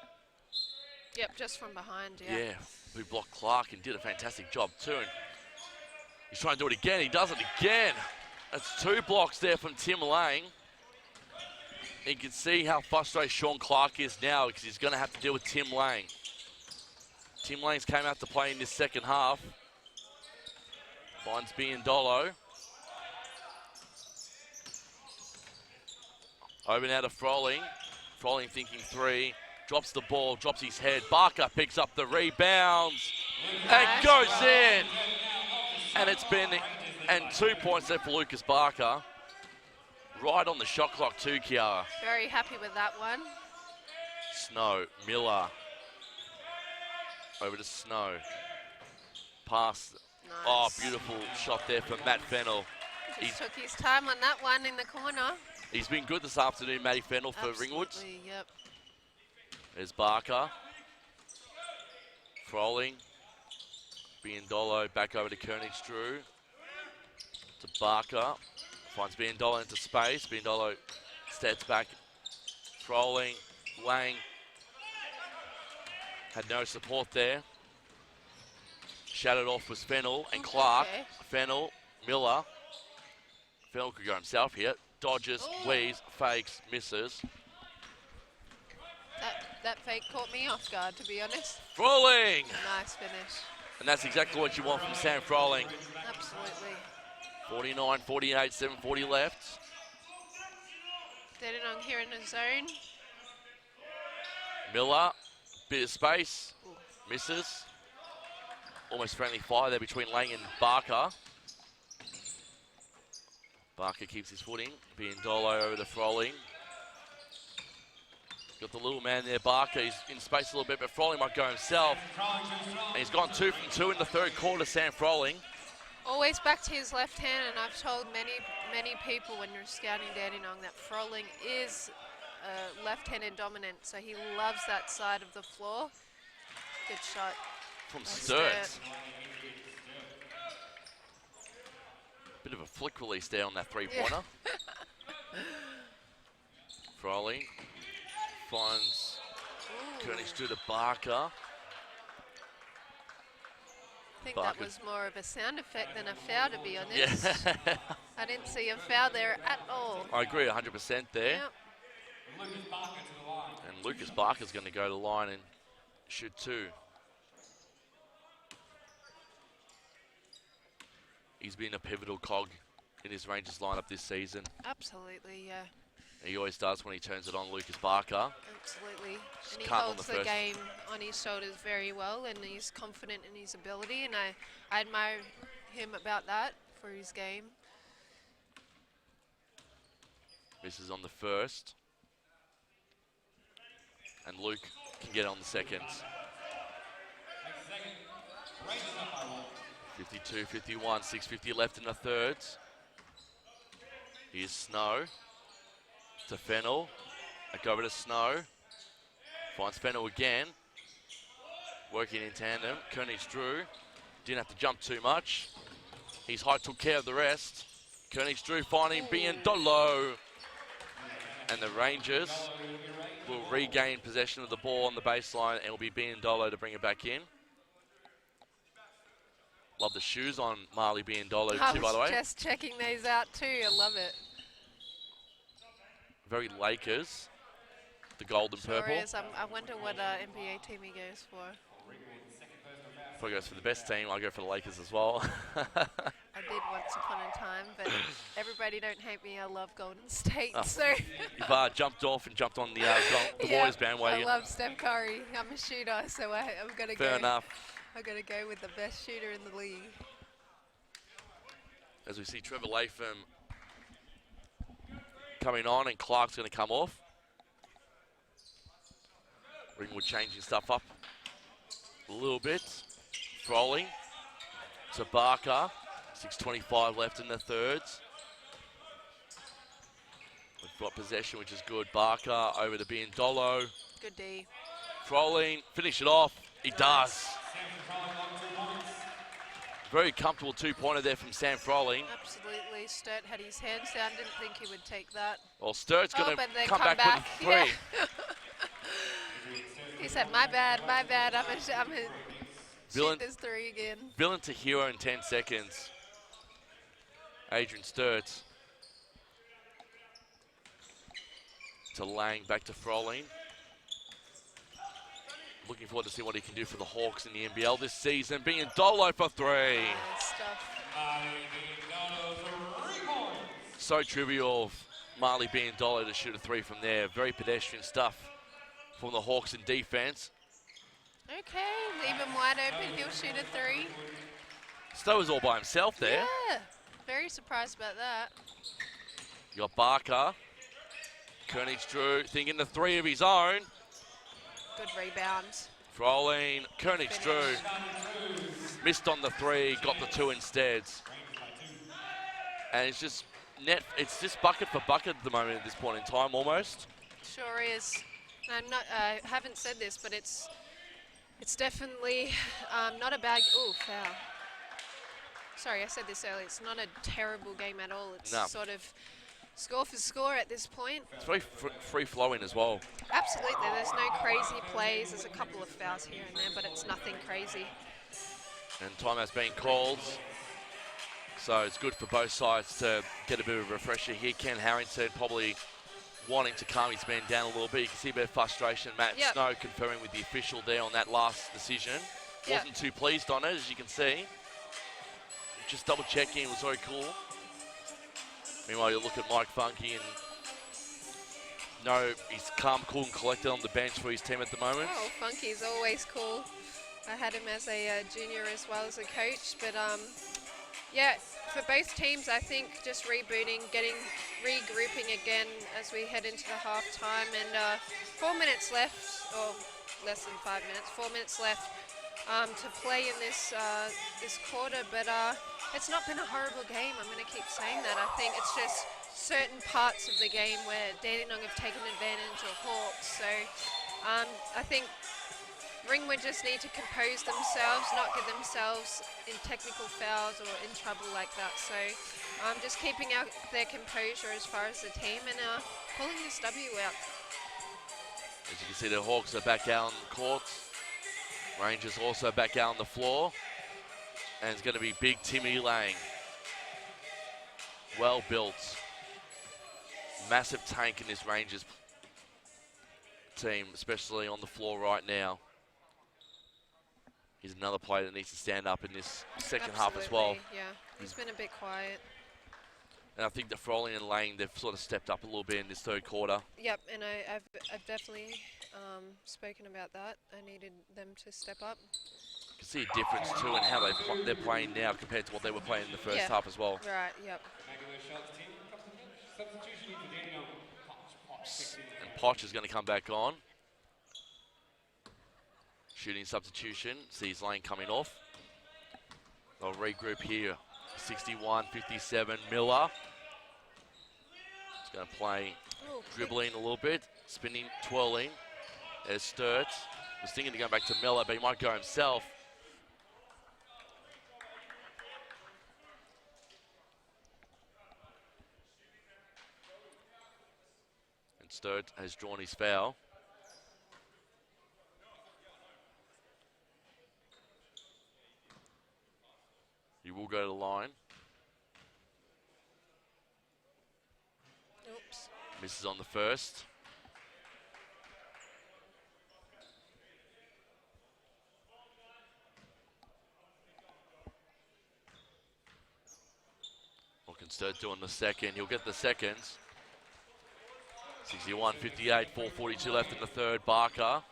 Yep, just from behind, yeah. Yeah, who blocked Clark and did a fantastic job too. And he's trying to do it again, he does it again. That's 2 blocks there from Tim Lang. You can see how frustrated Sean Clark is now because he's going to have to deal with Tim Lang. Tim Lang's came out to play in this second half. Finds Biandolo. Over now to Froling. Froling thinking 3. Drops the ball, drops his head. Barker picks up the rebounds. And goes in. And it's been, and 2 points there for Lucas Barker. Right on the shot clock too, Kiara. Very happy with that one. Snow, Miller. Over to Snow. Pass. Nice. Oh, beautiful shot there from Matt Fennell. Just took his time on that one in the corner. He's been good this afternoon, Matty Fennell for Ringwood. Yep. There's Barker. Froling. Biandolo back over to Koenig-Drew. To Barker. Finds Biandolo into space. Biandolo steps back. Froling. Lang. Had no support there. Shouted off was Fennell and Clark. Okay. Fennell, Miller. Fennell could go himself here. Dodges, weaves, fakes, misses. That fake caught me off guard, to be honest. Froling! Nice finish. And that's exactly what you want from Sam Froling. Absolutely. 49, 48, 7:40 left. Dandenong here in the zone. Miller, bit of space, Ooh. misses. Almost friendly fire there between Lang and Barker. Barker keeps his footing. Biandolo over to Froling. Got the little man there, Barker. He's in space a little bit, but Froling might go himself. And he's gone 2 from 2 in the third quarter, Sam Froling. Always back to his left hand, and I've told many people when you're scouting Dandenong that Froling is left-handed dominant, so he loves that side of the floor. Good shot. From Sturt. Bit of a flick release there on that three-pointer. Yeah. Froling finds Koenig-Drew to Barker. I think Barker. that was more of a sound effect than a foul, to be honest. Yeah. I didn't see a foul there at all. I agree 100% there. Yep. And Lucas Barker's going to go to the line and shoot 2. He's been a pivotal cog in his Rangers lineup this season. Absolutely, yeah. He always does when he turns it on, Lucas Barker. Absolutely. And he Can't on holds the the first. game on his shoulders very well, and he's confident in his ability, and I admire him about that for his game. Misses on the first. And Luke can get on the second. 52, 51, 6:50 left in the third. Here's Snow to Fennell. Back over to Snow. Finds Fennell again. Working in tandem. Koenig-Drew didn't have to jump too much. His height took care of the rest. Koenig-Drew finding Biandolo. And the Rangers will regain possession of the ball on the baseline, and it'll be Biandolo to bring it back in. Love the shoes on Marley Biandolo too, by the way. I was just checking these out too. I love it. Very Lakers, the gold and Sure purple. is. I wonder what NBA team he goes for. If I goes for the best team, I'll go for the Lakers as well. I did once upon a time, but everybody don't hate me. I love Golden State, Oh, so. You've jumped off and jumped on the Yeah, boys bandwagon. I love Steph Curry. I'm a shooter, so I'm gonna Fair go. enough. I'm gonna go with the best shooter in the league. As we see Trevor Latham coming on, and Clark's going to come off. Ringwood changing stuff up a little bit. Froling to Barker. 6:25 left in the thirds. We've got possession, which is good. Barker over to Biandolo. Good D. Froling, finish it off. He does. Very comfortable two-pointer there from Sam Froling. Absolutely. Sturt had his hands down. Didn't think he would take that. Well, Sturt's going to but then come back with a 3. Yeah. He said, my bad. I'm gonna shoot this 3 again. Villain to hero in 10 seconds. Adrian Sturt. To Lang, back to Froling. Looking forward to see what he can do for the Hawks in the NBL this season. Biandolo for 3. Nice stuff. So trivial of Marley Biandolo to shoot a 3 from there. Very pedestrian stuff from the Hawks in defense. Okay, leave him wide open. He'll shoot a 3. Stowe was all by himself there. Yeah, very surprised about that. You got Barker. Königsdrew thinking the three of his own. Good rebound. Froling, Königsdrew missed on the three, got the two instead. And it's just bucket for bucket at the moment at this point in time almost. Sure is. I haven't said this, but it's definitely not a bad. Oh, foul. Sorry, I said this earlier. It's not a terrible game at all. It's sort of score for score at this point. It's very free-flowing as well. Absolutely. There's no crazy plays. There's a couple of fouls here and there, but it's nothing crazy. And time has been called. So it's good for both sides to get a bit of a refresher here. Ken Harrington probably wanting to calm his men down a little bit. You can see a bit of frustration. Matt Snow conferring with the official there on that last decision. Wasn't too pleased on it, as you can see. Just double checking, it was very cool. Meanwhile, you look at Mike Funky and he's calm, cool and collected on the bench for his team at the moment. Oh, Funky's always cool. I had him as a junior as well as a coach, but yeah, for both teams, I think just rebooting, regrouping again as we head into the half time, and 4 minutes left, or less than 5 minutes, 4 minutes left to play in this quarter, but it's not been a horrible game. I'm going to keep saying that. I think it's just certain parts of the game where Dandenong have taken advantage of Hawks. So I think Ringwood just need to compose themselves, not get themselves in technical fouls or in trouble like that. So just keeping out their composure as far as the team and pulling this W out. As you can see, the Hawks are back out on the court. Rangers also back out on the floor. And it's going to be big Timmy Lang. Well built. Massive tank in this Rangers team, especially on the floor right now. He's another player that needs to stand up in this second half as well. Yeah, he's been a bit quiet. And I think that Froling and Lang, they've sort of stepped up a little bit in this third quarter. Yep, and I've definitely spoken about that. I needed them to step up. You can see a difference too in how they're playing now compared to what they were playing in the first half as well. Right, yep. And Poch is going to come back on. Shooting substitution, sees Lane coming off. They'll regroup here. 61-57, Miller. He's going to play dribbling a little bit, spinning, twirling. There's Sturt. Was thinking to go back to Miller, but he might go himself. And Sturt has drawn his foul. He will go to the line. Oops. Misses on the first. Sturt doing the second. He'll get the second. 61-58, 4:42 left in the third. Barker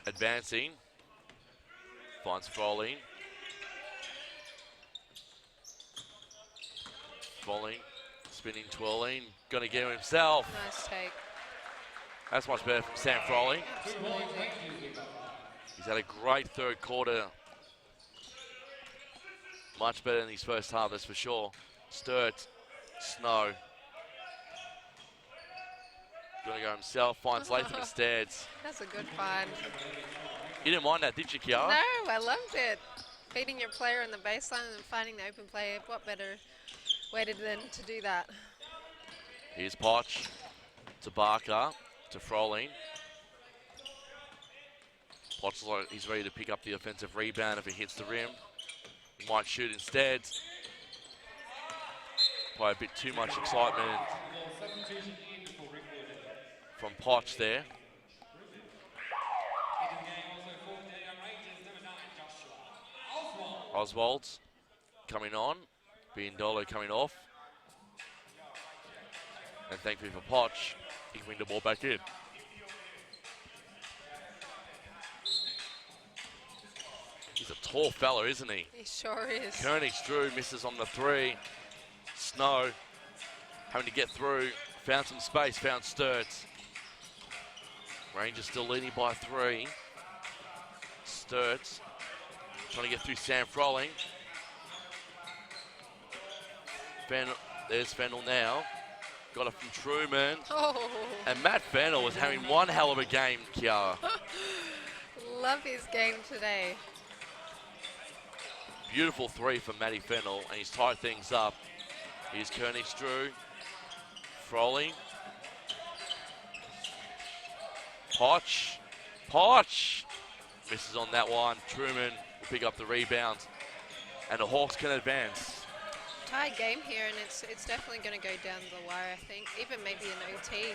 advancing. Finds Froling. Froling, spinning, twirling. Going to get him himself. Nice take. That's much better from Sam Froling. Absolutely. He's had a great third quarter. Much better than his first half, that's for sure. Sturt, Snow. Gonna go himself, finds Latham instead. That's a good find. You didn't mind that, did you, Kiara? No, I loved it. Feeding your player in the baseline and finding the open play. What better way than to do that? Here's Poch to Barker, to Froling. Poch, he's ready to pick up the offensive rebound if he hits the rim. He might shoot instead. Probably a bit too much excitement from Poch there. Oswald coming on. Biondolo coming off. And thankfully for Poch, he can bring the ball back in. He's a tall fella, isn't he? He sure is. Königsdrew misses on the three. Snow having to get through. Found some space, found Sturts. Rangers still leading by 3. Sturts trying to get through Sam Froling. There's Fennell now. Got it from Truman. Oh. And Matt Fennell was having one hell of a game, Kiara. Love his game today. Beautiful 3 for Matty Fennell, and he's tied things up. Here's Koenigsdrew. Froling. Potch. Misses on that one. Truman will pick up the rebound. And the Hawks can advance. Tie game here, and it's definitely going to go down the wire, I think. Even maybe an OT.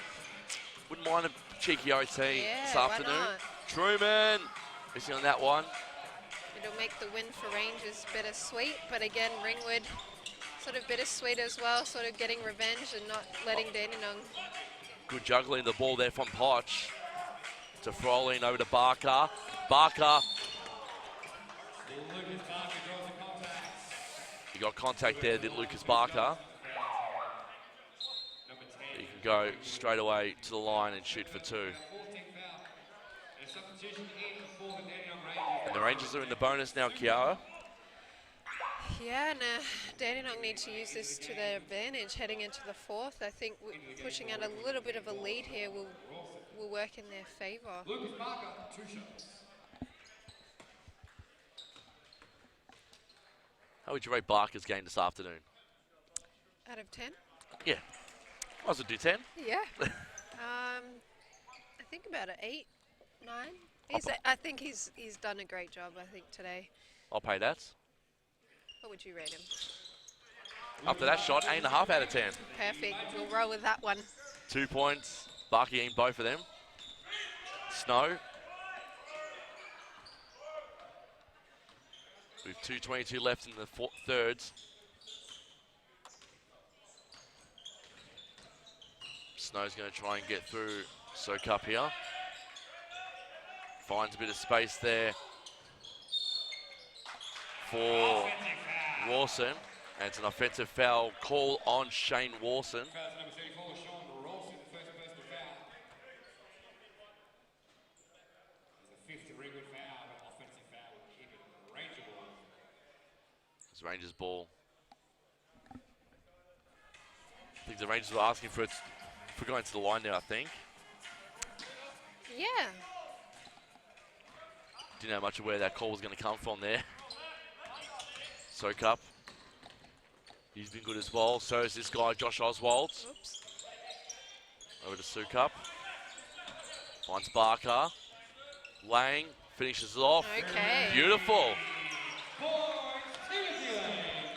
Wouldn't mind a cheeky OT this afternoon. Why not? Truman missing on that one. It'll make the win for Rangers bittersweet, but again, Ringwood sort of bittersweet as well, sort of getting revenge and not letting Dandenong. Good juggling the ball there from Potch. To Froling, over to Barker. Barker. You got contact there, did Lucas Barker. You can go straight away to the line and shoot for 2. And the Rangers are in the bonus now, Kiara. Yeah, and Dandenong need to use this to their advantage heading into the 4th. I think pushing out a little bit of a lead here will work in their favour. Lucas Barker, 2 shots. How would you rate Barker's game this afternoon? Out of 10? Yeah. Might as well do 10. Yeah. I think about an 8, 9. I think he's done a great job, I think, today. I'll pay that. What would you rate him? After that shot, 8.5 out of 10. Perfect. We'll roll with that one. 2 points. Barker getting both of them. Snow. With 2:22 left in the thirds. Snow's going to try and get through Soak Up here. Finds a bit of space there for Rawson. And it's an offensive foul call on Shane Rawson. It's Rangers ball. I think the Rangers were asking for going to the line now, I think. Yeah. Didn't know much of where that call was going to come from there. Soak Up. He's been good as well. So is this guy, Josh Oswald. Oops. Over to Soak Up. Finds Barker. Lang finishes it off. Okay. Beautiful.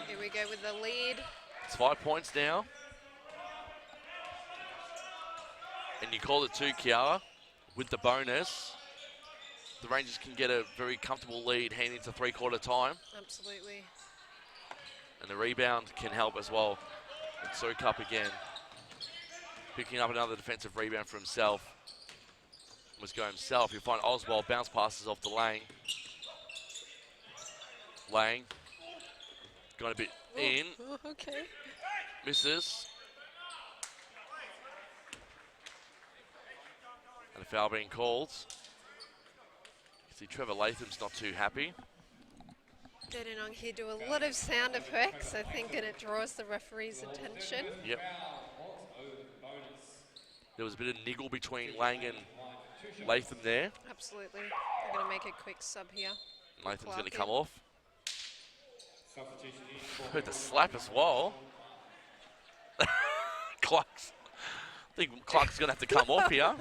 Here we go with the lead. It's 5 points now. And you call it 2, Kiara. With the bonus, the Rangers can get a very comfortable lead heading into 3/4 time. Absolutely. And the rebound can help as well. And Soak Up again. Picking up another defensive rebound for himself. Must go himself. You'll find Oswald bounce passes off to Lang. Lang. Got a bit in. Oh, okay. Misses. And a foul being called. You see Trevor Latham's not too happy. Dandenong here do a lot of sound effects, I think, and it draws the referee's attention. Yep. There was a bit of niggle between Lang and Latham there. Absolutely. I'm going to make a quick sub here. Latham's going to come off. Heard the slap as well. Clark's. I think Clark's going to have to come off here.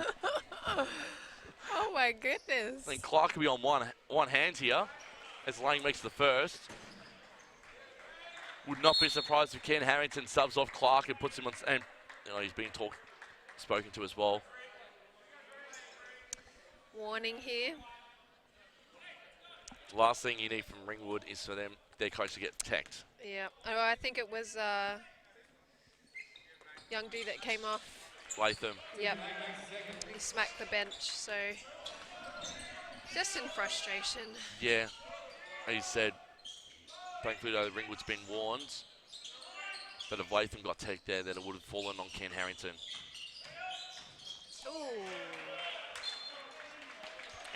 Oh my goodness. I think Clark could be on one hand here as Lang makes the first. Would not be surprised if Ken Harrington subs off Clark and puts him on, and he's being spoken to as well. Warning here. The last thing you need from Ringwood is for their coach to get teched. Yeah. Oh, I think it was young dude that came off. Latham. Yep. He smacked the bench, so just in frustration. Yeah. He said, thankfully though, Ringwood's been warned. But if Latham got tagged there, then it would have fallen on Ken Harrington. Ooh.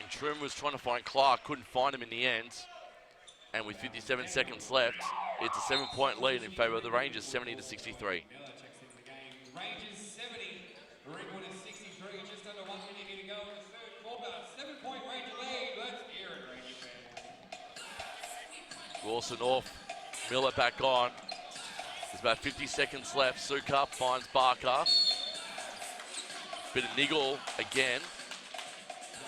And Trum was trying to find Clark, couldn't find him in the end. And with 57 seconds left, it's a 7-point lead in favour of the Rangers, 70 to 63. Miller checks into the game. Rangers 70, Ringwood is 63. Just under 1 minute here to go in the third quarter. 7-point Ranger lead. Let's hear it, Ranger fans. Rawson off, Miller back on. There's about 50 seconds left. Sukup finds Barker. Bit of niggle again.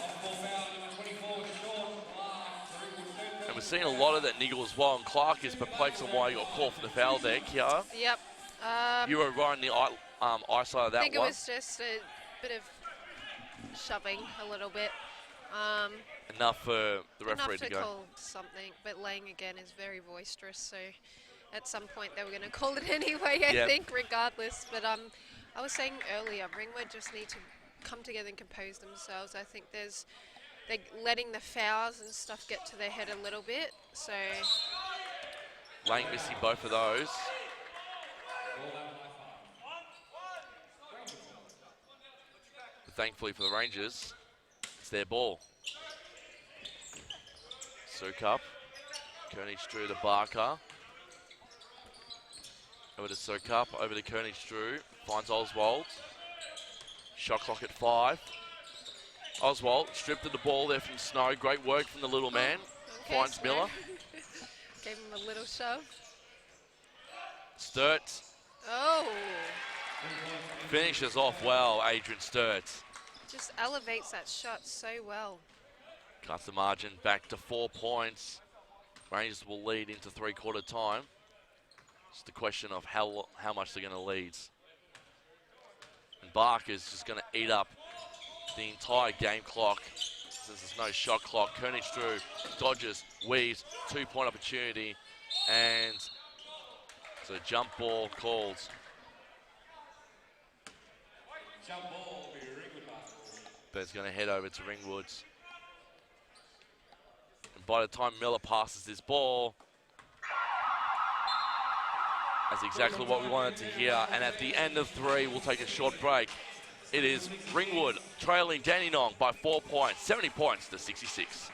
Off-ball foul, number 24 with Sean Clark. And we're seeing a lot of that niggle as well. And Clark is perplexed on why he got called for the foul there, Kiara. Yep. You were right on the eye side of that one. I think it was just a bit of shoving a little bit. Enough for the referee Enough to go. call something, but Lang again is very boisterous, so at some point they were going to call it anyway, I think, regardless. But I was saying earlier, Ringwood just need to come together and compose themselves. I think they're letting the fouls and stuff get to their head a little bit, so... Lang missing both of those. But thankfully for the Rangers, it's their ball. Sukup, Koenig-Drew to Barker. Over to Sukup, over to Koenig-Drew, finds Oswald. Shot clock at 5. Oswald stripped of the ball there from Snow. Great work from the little man. Okay, Finds Snow. Miller. Gave him a little shove. Sturt Oh, finishes off well, Adrian Sturt. just elevates that shot so well. Cuts the margin back to 4 points. Rangers will lead into three-quarter time. Just a question of how much they're going to lead. And Barker's just going to eat up the entire game clock since there's no shot clock. Koenig-Drew dodges, weaves, 2-point opportunity, and it's a jump ball called. Jump ball for Ringwood basketball. But it's going to head over to Ringwood. And by the time Miller passes this ball, that's exactly what we wanted to hear. And at the end of 3, we'll take a short break. It is Ringwood trailing Dandenong by 4 points, 70 points to 66.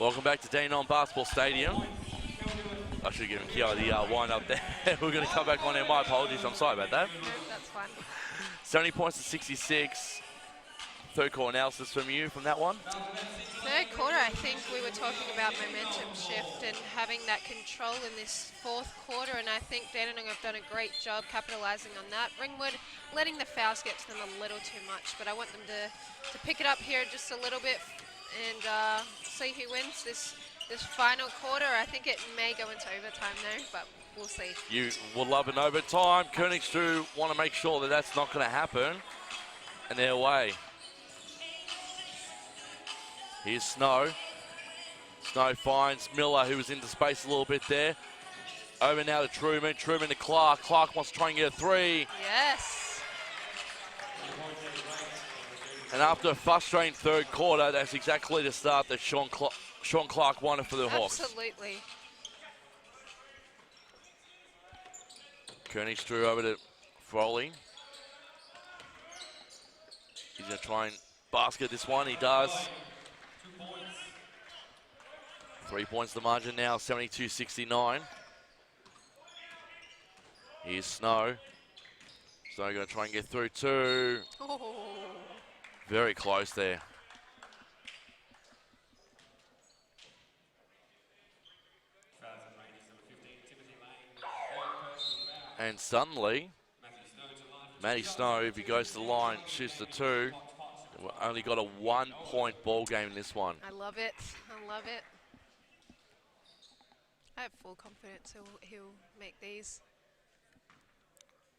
Welcome back to Dandenong Basketball Stadium. I should give Kiara the wind up there. We're going to come back on there. My apologies. I'm sorry about that. No, that's fine. 70 points to 66. Third quarter analysis from you from that one. Third quarter, I think we were talking about momentum shift and having that control in this fourth quarter, and I think Dandenong have done a great job capitalising on that. Ringwood letting the fouls get to them a little too much, but I want them to pick it up here just a little bit and see who wins this final quarter. I think it may go into overtime though, but we'll see. You will love an overtime. Koenig-Drew want to make sure that that's not going to happen, and they're away. Here's Snow. Snow finds Miller, who was into space a little bit there. Over now to Truman. Truman to Clark. Clark wants to try and get a three. Yes. And after a frustrating third quarter, that's exactly the start that Sean Clark wanted for the Hawks. Absolutely. Kearney Strew over to Froley. He's going to try and basket this one. He does. 3 points the margin now, 72-69. Here's Snow. Snow going to try and get through two. Oh. Very close there. And suddenly, Matty Snow, if he goes to the line, shoots the two. We've only got a 1 point ball game in this one. I love it. I love it. I have full confidence he'll make these.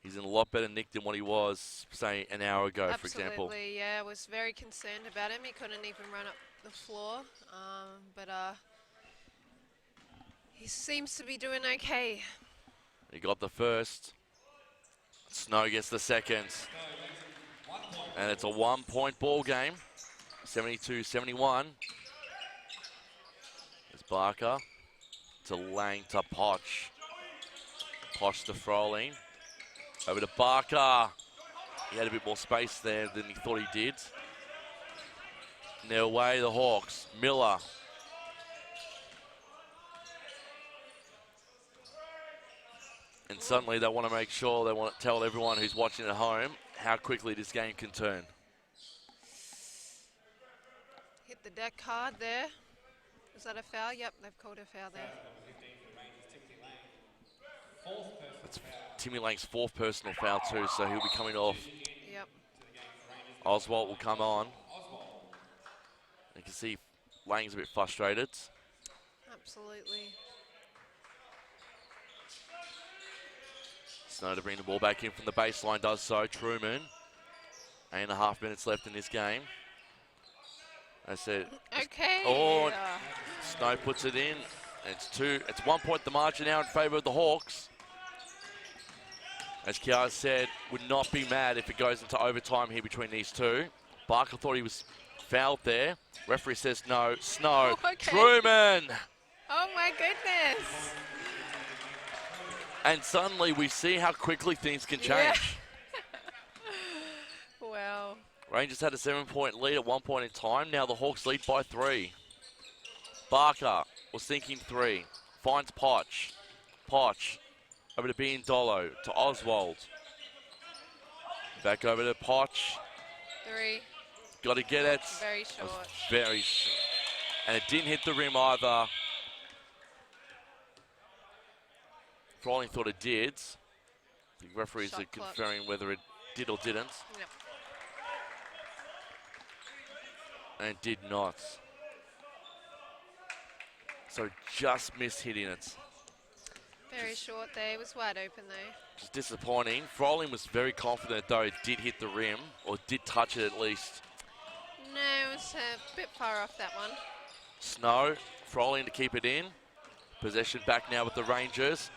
He's in a lot better nick than what he was, say, an hour ago, for example. Absolutely, yeah. I was very concerned about him. He couldn't even run up the floor. But he seems to be doing okay. He got the first. Snow gets the second. And it's a 1 point ball game. 72-71. There's Barker to Lang to Poch. Poch to Froling. Over to Barker. He had a bit more space there than he thought he did. And they're away, the Hawks. Miller. And suddenly they want to make sure, they want to tell everyone who's watching at home how quickly this game can turn. Hit the deck hard there. Is that a foul? Yep, they've called a foul there. That's Timmy Lang's fourth personal foul too, so he'll be coming off. Yep. Oswald will come on. You can see Lang's a bit frustrated. Absolutely. Snow to bring the ball back in from the baseline, does so. Truman. 8.5 minutes left in this game. I said, Okay. oh, Snow puts it in. It's 1 point the margin now in favour of the Hawks. As Kiara said, would not be mad if it goes into overtime here between these two. Barker thought he was fouled there. Referee says no. Snow. Oh, okay. Truman. Oh my goodness. And suddenly we see how quickly things can change. Yeah. Wow. Rangers had a 7 point lead at 1 point in time. Now the Hawks lead by 3. Barker was thinking 3. Finds Poch. Poch over to Biandolo, to Oswald. Back over to Poch. 3. Got to get it. Very short. Very short. And it didn't hit the rim either. Froling thought it did. The referees Shot are clock. conferring whether it did or didn't. Yep. And it did not. So just missed hitting it. Very short there. It was wide open though. Just disappointing. Froling was very confident though it did hit the rim, or did touch it at least. No, it was a bit far off that one. Snow, Froling to keep it in. Possession back now with the Rangers.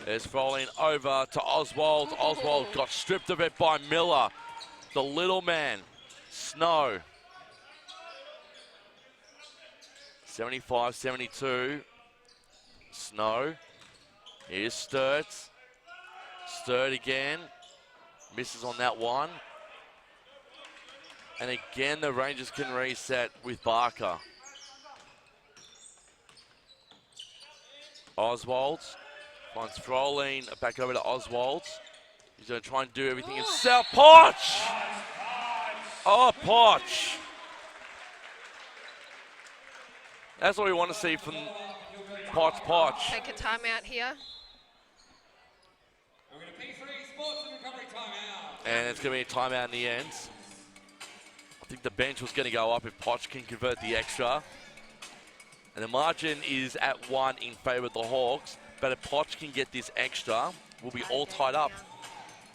There's Froling over to Oswald. Oswald got stripped of it by Miller. The little man, Snow. 75-72. Snow. Here's Sturt. Sturt again. Misses on that one. And again, the Rangers can reset with Barker. Oswald finds Froling. Back over to Oswald. He's going to try and do everything himself. Poch! Oh, Poch. That's what we want to see from Poch. Take a timeout here. We're going to P3 Sports and Recovery timeout. And it's going to be a timeout in the end. I think the bench was going to go up if Poch can convert the extra. And the margin is at 1 in favour of the Hawks. But if Poch can get this extra, we'll be all tied up.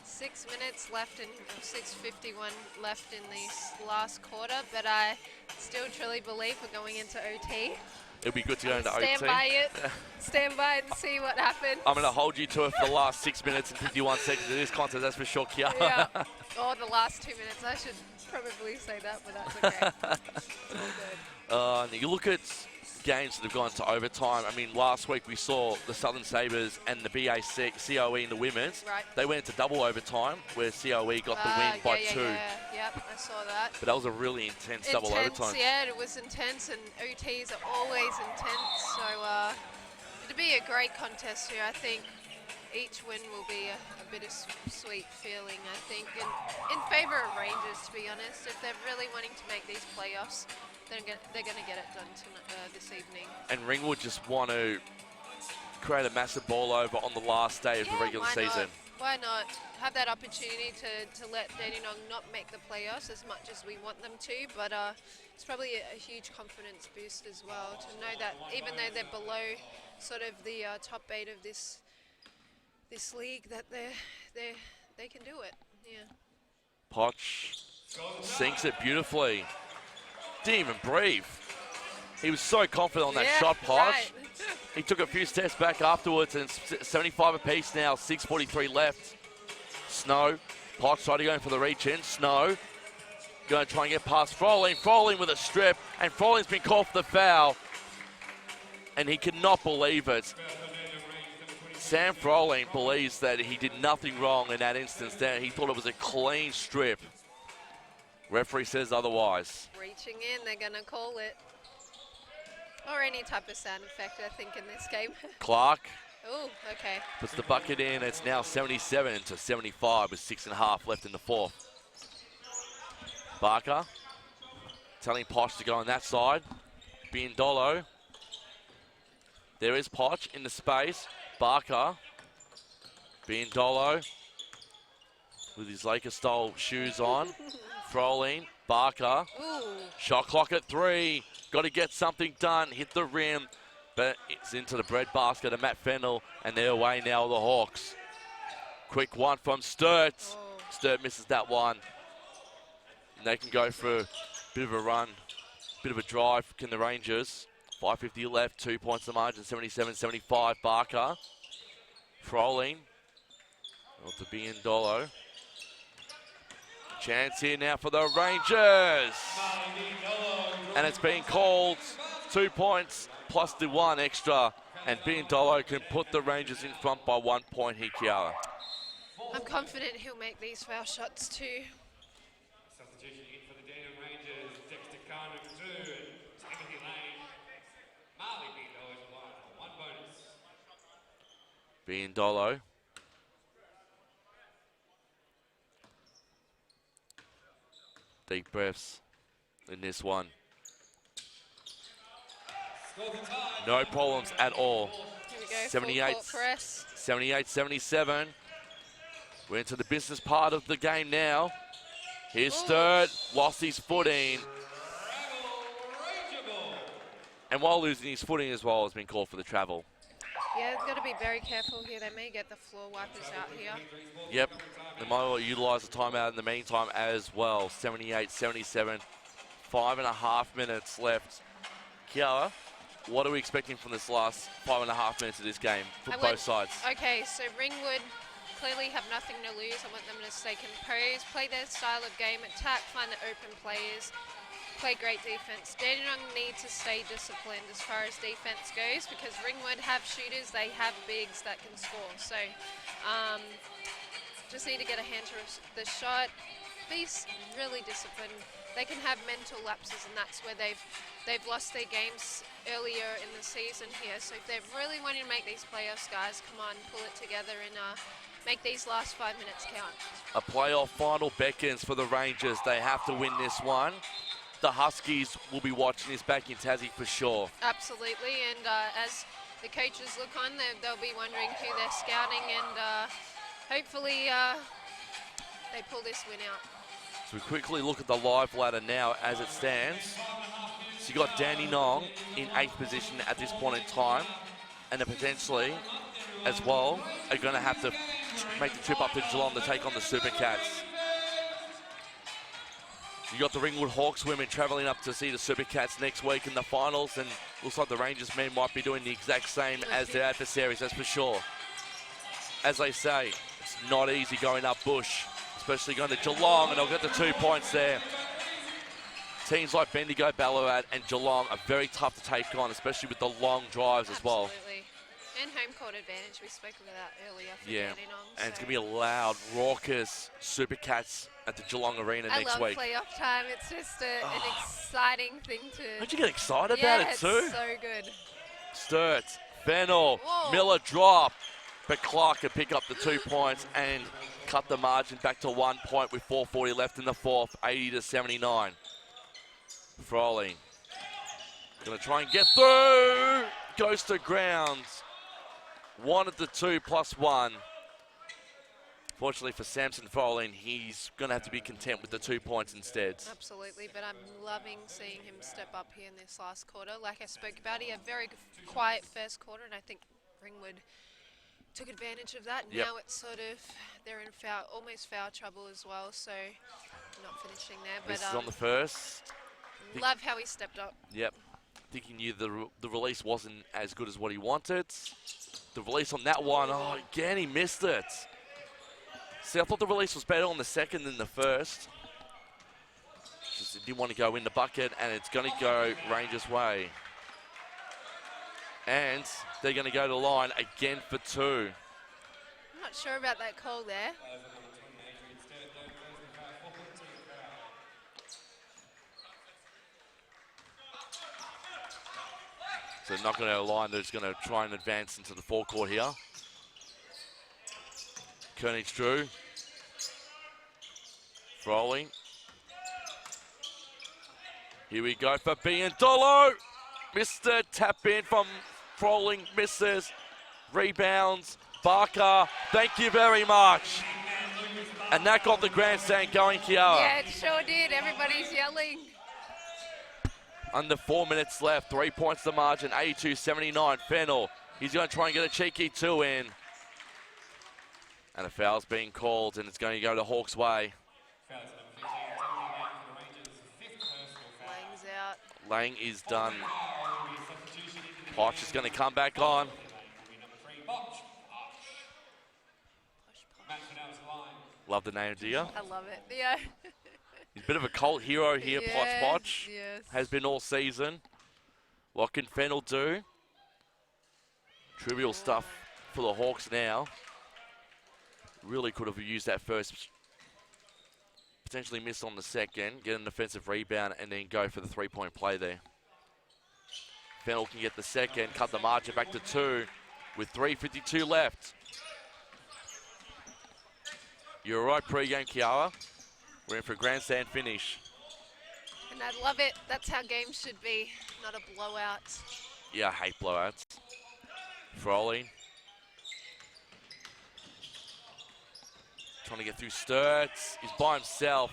6 minutes left and 6:51 left in this last quarter, but I still truly believe we're going into OT. It'll be good to go into Stand OT. by it. Stand by it and see what happens. I'm going to hold you to it for the last 6 minutes and 51 seconds of this contest, that's for sure, Kiara. Yeah. Oh, the last 2 minutes. I should probably say that, but that's okay. It's all good. You look at games that have gone to overtime. I mean, last week we saw the Southern Sabres and the BAC COE in the women's. Right. They went into double overtime where COE got the win by 2. Yep, I saw that. But that was a really intense double overtime. Yeah, it was intense, and OTs are always intense. So it'll be a great contest here. I think each win will be a bittersweet feeling, I think, in favour of Rangers, to be honest. If they're really wanting to make these playoffs, they're going to get it done this evening. And Ringwood just want to create a massive ball over on the last day of the regular season. Why not have that opportunity to let Dandenong not make the playoffs as much as we want them to, but it's probably a huge confidence boost as well to know that even though they're below sort of the top 8 of this league, that they can do it. Yeah. Potch sinks it beautifully. Didn't even breathe. He was so confident on that shot, Potch. Right. He took a few steps back afterwards, and it's 75 apiece now, 6:43 left. Snow, Potch trying to go in for the reach in. Snow going to try and get past Froling. Froling with a strip, and Froling's been called for the foul, and he cannot believe it. Sam Froling believes that he did nothing wrong in that instance there. He thought it was a clean strip. Referee says otherwise. Reaching in, they're going to call it. Or any type of sound effect, I think, in this game. Clark Oh, okay. puts the bucket in. It's now 77-75 with 6.5 left in the fourth. Barker telling Poch to go on that side. Biondolo. There is Poch in the space. Barker. Biondolo with his Lakers-style shoes on. Froling. Barker. Ooh. Shot clock at 3. Got to get something done. Hit the rim. But it's into the bread basket of Matt Fennell. And they're away now, the Hawks. Quick one from Sturt. Oh. Sturt misses that one. And they can go for a bit of a run. Bit of a drive. Can the Rangers? 5:50 left. 2 points the margin. 77-75. Barker. Froling. Well, to Biondolo. Chance here now for the Rangers. And it's been called 2 points plus the 1 extra. And Biondolo can put the Rangers in front by 1 point here, Kiara. I'm confident he'll make these foul shots too. Substitution in for the Dandenong Rangers, Dexter Carter 2 and Timothy Lane. Marley Biondolo is 1 bonus. Biondolo. Deep breaths in this one. No problems at all. Here we go. 78, Full court press. 78-77. We're into the business part of the game now. Here's Sturt, lost his footing. And while losing his footing as well, has been called for the travel. Yeah, they've got to be very careful here. They may get the floor wipers out here. Yep, they might well utilise the timeout in the meantime as well. 78-77, 5.5 minutes left. Kiara, what are we expecting from this last 5.5 minutes of this game from both sides? Okay, so Ringwood clearly have nothing to lose. I want them to stay composed, play their style of game, attack, find the open players, play great defense. Dandenong need to stay disciplined as far as defense goes because Ringwood have shooters, they have bigs that can score. So just need to get a hand to the shot, be really disciplined. They can have mental lapses, and that's where they've lost their games earlier in the season here. So if they're really wanting to make these playoffs, guys, come on, pull it together and make these last 5 minutes count. A playoff final beckons for the Rangers. They have to win this one. The Huskies will be watching this back in Tassie for sure. Absolutely, and as the coaches look on, they'll be wondering who they're scouting, and hopefully they pull this win out. So we quickly look at the live ladder now as it stands. So you got Dandenong in 8th position at this point in time, and then potentially as well are going to have to make the trip up to Geelong to take on the Super Cats. You got the Ringwood Hawks women travelling up to see the Supercats next week in the finals, and looks like the Rangers men might be doing the exact same as their adversaries, that's for sure. As they say, it's not easy going up Bush, especially going to Geelong, and they'll get the 2 points there. Teams like Bendigo, Ballarat and Geelong are very tough to take on, especially with the long drives as well. Absolutely. And home court advantage, we spoke about that earlier for Yeah, Dandenong, and it's going to be a loud, raucous Supercats at the Geelong Arena next week. I love playoff time. It's just an exciting thing to... Don't you get excited about it too? It's so good. Sturts, Fennell, Whoa. Miller drop, but Clark can pick up the 2 points and cut the margin back to 1 point with 4:40 left in the fourth, 80-79. Froley going to try and get through. Goes to grounds. Wanted the 2+1. Fortunately for Samson Froley, he's going to have to be content with the 2 points instead. Absolutely, but I'm loving seeing him step up here in this last quarter. Like I spoke about, he had a very quiet first quarter, and I think Ringwood took advantage of that. Yep. Now it's sort of, they're in almost foul trouble as well, so not finishing there. But This is on the first. love how he stepped up. Yep. I think he knew the release wasn't as good as what he wanted. The release on that one, oh, again, he missed it. See, I thought the release was better on the second than the first. Just didn't want to go in the bucket, and it's going to go Rangers' way. And they're going to go to the line again for 2. I'm not sure about that call there. So not going to line, they're just going to try and advance into the forecourt here. Koenig Drew. Froley. Here we go for Biandolo. Mr. Tap in from Froley, misses. Rebounds. Barker, thank you very much. And that got the grandstand going, Kiara. Yeah, it sure did. Everybody's yelling. Under 4 minutes left, 3 points the margin, 82-79. Fennell, he's going to try and get a cheeky 2 in. And a foul's being called, and it's going to go the Hawks' way. Lang's out. Lang is done. Poch is going to come back on. Love the name, do you? I love it. Yeah. He's a bit of a cult hero here, Yes, Poch. yes. Has been all season. What can Fennell do? Trivial stuff for the Hawks now. Really could have used that first. Potentially missed on the second. Get an offensive rebound and then go for the 3-point play there. Fennell can get the second. Cut the margin back to 2 with 3:52 left. You're right, pre-game, Kiara. We're in for a grandstand finish. And I love it. That's how games should be, not a blowout. Yeah, I hate blowouts. Froley. Trying to get through Sturts. He's by himself.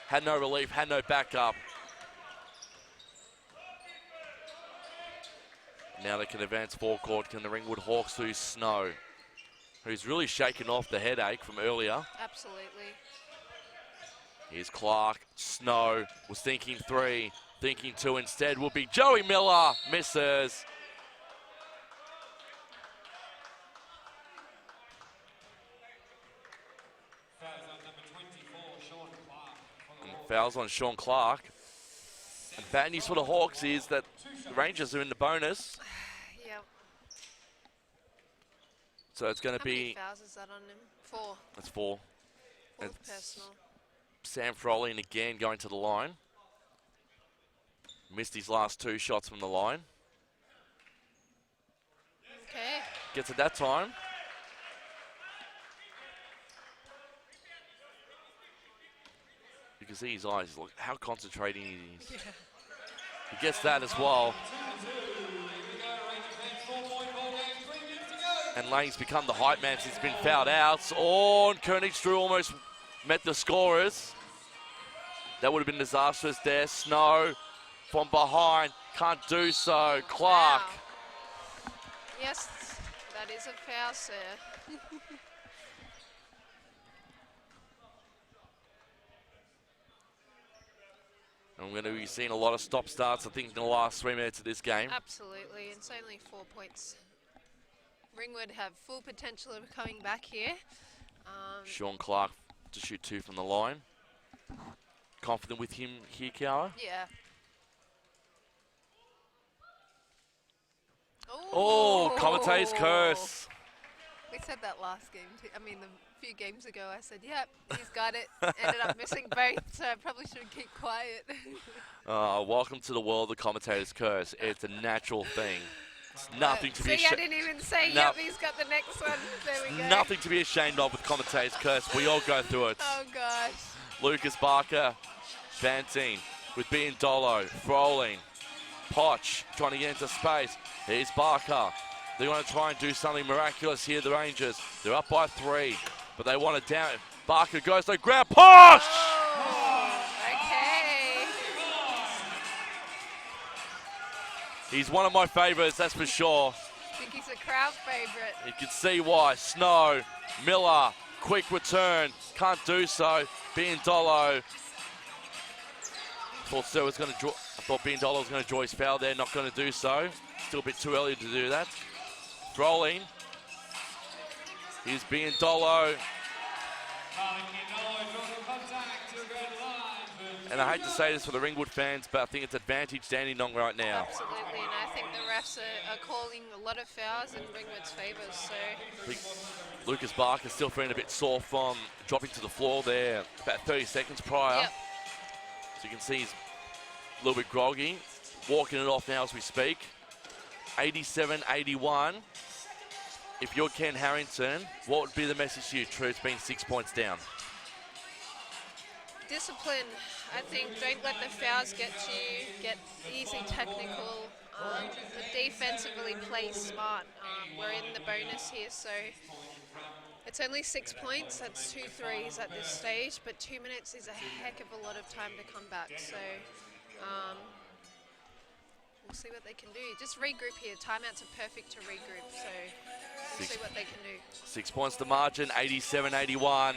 Had no relief, had no backup. Now they can advance forecourt. Can the Ringwood Hawks through Snow, who's really shaken off the headache from earlier. Absolutely. Here's Clark. Snow was thinking 3, thinking 2 instead. Will be Joey Miller. Misses. And fouls on Sean Clark. And bad news for the Hawks is that the Rangers are in the bonus. Yeah. So it's going to How many be... fouls is that on him? 4. That's 4. Fourth It's personal. Sam Froley again going to the line. Missed his last 2 shots from the line. Okay. Gets it that time. You can see his eyes, look how concentrating he is. Yeah. He gets that as well. And Lane's become the hype man since he's been fouled out. Oh, and Koenig Drew almost met the scorers. That would have been disastrous there. Snow from behind, can't do so. Clark. Wow. Yes, that is a foul, sir. And we're going to be seeing a lot of stop starts, I think, in the last 3 minutes of this game. Absolutely. It's only 4 points. Ringwood have full potential of coming back here. Sean Clark to shoot 2 from the line. Confident with him here, Kiara? Yeah. Oh, commentator's curse. We said that last game too. I mean, a few games ago, I said, yep, he's got it. Ended up missing both, so I probably should keep quiet. Welcome to the world of the commentator's curse. It's a natural thing. It's nothing to be See, I didn't even say, yep, he's got the next one. There we go. Nothing to be ashamed of with commentator's curse. We all go through it. Oh, gosh. Lucas Barker, Fantine with Biandolo, Froling, Potch trying to get into space. Here's Barker. They want to try and do something miraculous here, the Rangers. They're up by 3, but they want it down. Barker goes, they grab Potch! Oh, okay. He's one of my favourites, that's for sure. I think he's a crowd favourite. You can see why. Snow, Miller, quick return, can't do so. Biandolo. I thought Biandolo was going to draw his foul there, not going to do so. Still a bit too early to do that. Rolling. Here's Biandolo. And I hate to say this for the Ringwood fans, but I think it's advantage Dandenong right now. Absolutely, and I think the refs are calling a lot of fouls in Ringwood's favour, so... I think Lucas Barker still feeling a bit sore from dropping to the floor there about 30 seconds prior. Yep. So you can see he's a little bit groggy. Walking it off now as we speak. 87-81. If you're Ken Harrington, what would be the message to you? True, it's been 6 points down. Discipline. I think don't let the fouls get to you, get easy technical. Defensively play smart. We're in the bonus here, so it's only 6 points. That's 2 threes at this stage, but 2 minutes is a heck of a lot of time to come back. So we'll see what they can do. Just regroup here. Timeouts are perfect to regroup, so we'll see what they can do. 6 points to margin, 87-81.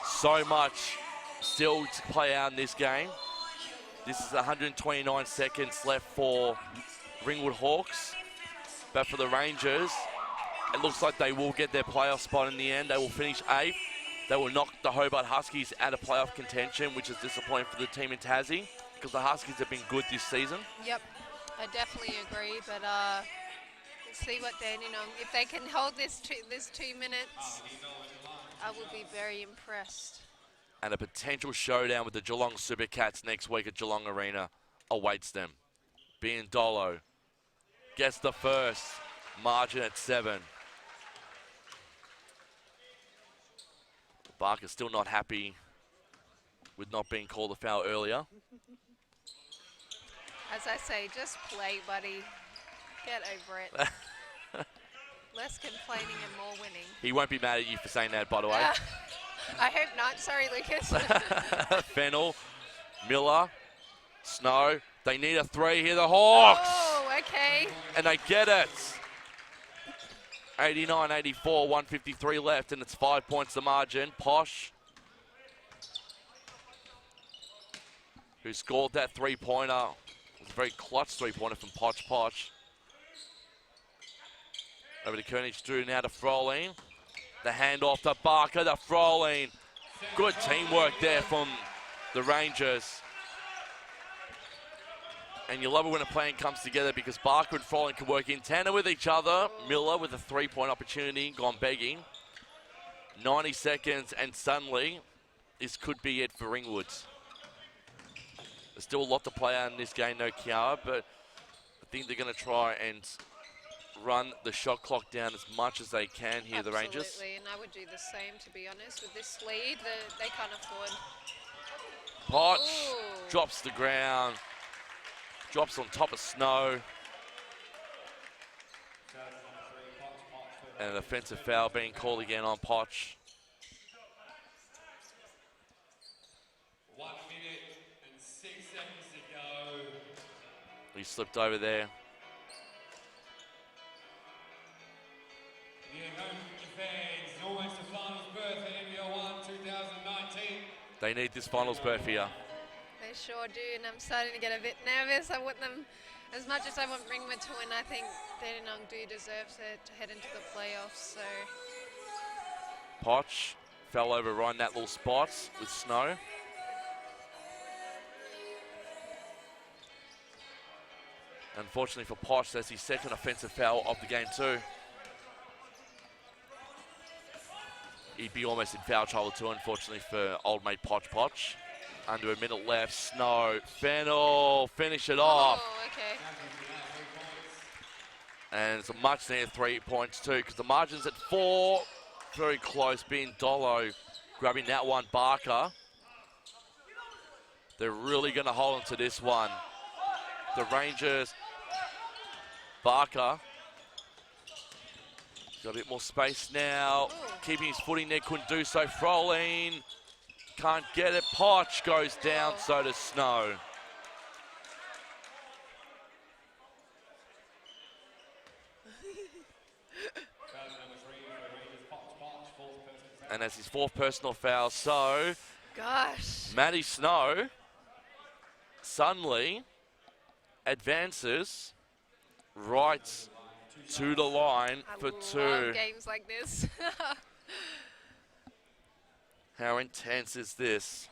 So much still to play out in this game. This is 129 seconds left for Ringwood Hawks. But for the Rangers, it looks like they will get their playoff spot in the end. They will finish 8th. They will knock the Hobart Huskies out of playoff contention, which is disappointing for the team in Tassie, because the Huskies have been good this season. Yep, I definitely agree, but we'll see what Dandenong, if they can hold this 2 minutes, I will be very impressed. And a potential showdown with the Geelong Supercats next week at Geelong Arena awaits them. Biandolo gets the first, margin at 7. Barker's still not happy with not being called a foul earlier. As I say, just play, buddy. Get over it. Less complaining and more winning. He won't be mad at you for saying that, by the way. I hope not. Sorry, Lucas. Fennell, Miller, Snow. They need a 3 here, the Hawks. Oh, okay. And they get it. 89-84, 153 left, and it's 5 points the margin. Posh, who scored that 3-pointer. It was a very clutch 3-pointer from Poch. Over to Koenig-Drew, now to Froling. The handoff to Barker, to Froling. Good teamwork there from the Rangers. And you love it when a plan comes together, because Barker and Froling can work in tandem with each other. Miller with a 3-point opportunity, gone begging. 90 seconds, and suddenly this could be it for Ringwood. There's still a lot to play out in this game, no Kiara, but I think they're going to try and run the shot clock down as much as they can here, Absolutely, the Rangers. Absolutely, and I would do the same, to be honest. With this lead, they can't afford. Potch drops the ground, drops on top of Snow. And an offensive foul being called again on Potch. 1 minute and 6 seconds to go. He slipped over there. Yeah, home fans, almost a finals berth at NBL1 2019. They need this finals berth here. They sure do, and I'm starting to get a bit nervous. I want them, as much as I want Ringwood to win, I think Dandenong do deserve to head into the playoffs. So Potch fell over right in that little spot with Snow. Unfortunately for Potch, that's his second offensive foul of the game too. He'd be almost in foul trouble too, unfortunately for old mate Potch. Under a minute left, Snow, Fennell, finish it off. Oh, okay. And it's a much needed 3 points too, because the margin's at 4. Very close, being Dolo grabbing that one, Barker. They're really going to hold on to this one. The Rangers, Barker. Got a bit more space now. Ooh. Keeping his footing there, couldn't do so. Froling can't get it. Potch goes down, so does Snow. And that's his 4th personal foul. So, Gosh. Matty Snow suddenly advances right to the line for 2. I love games like this. How intense is this?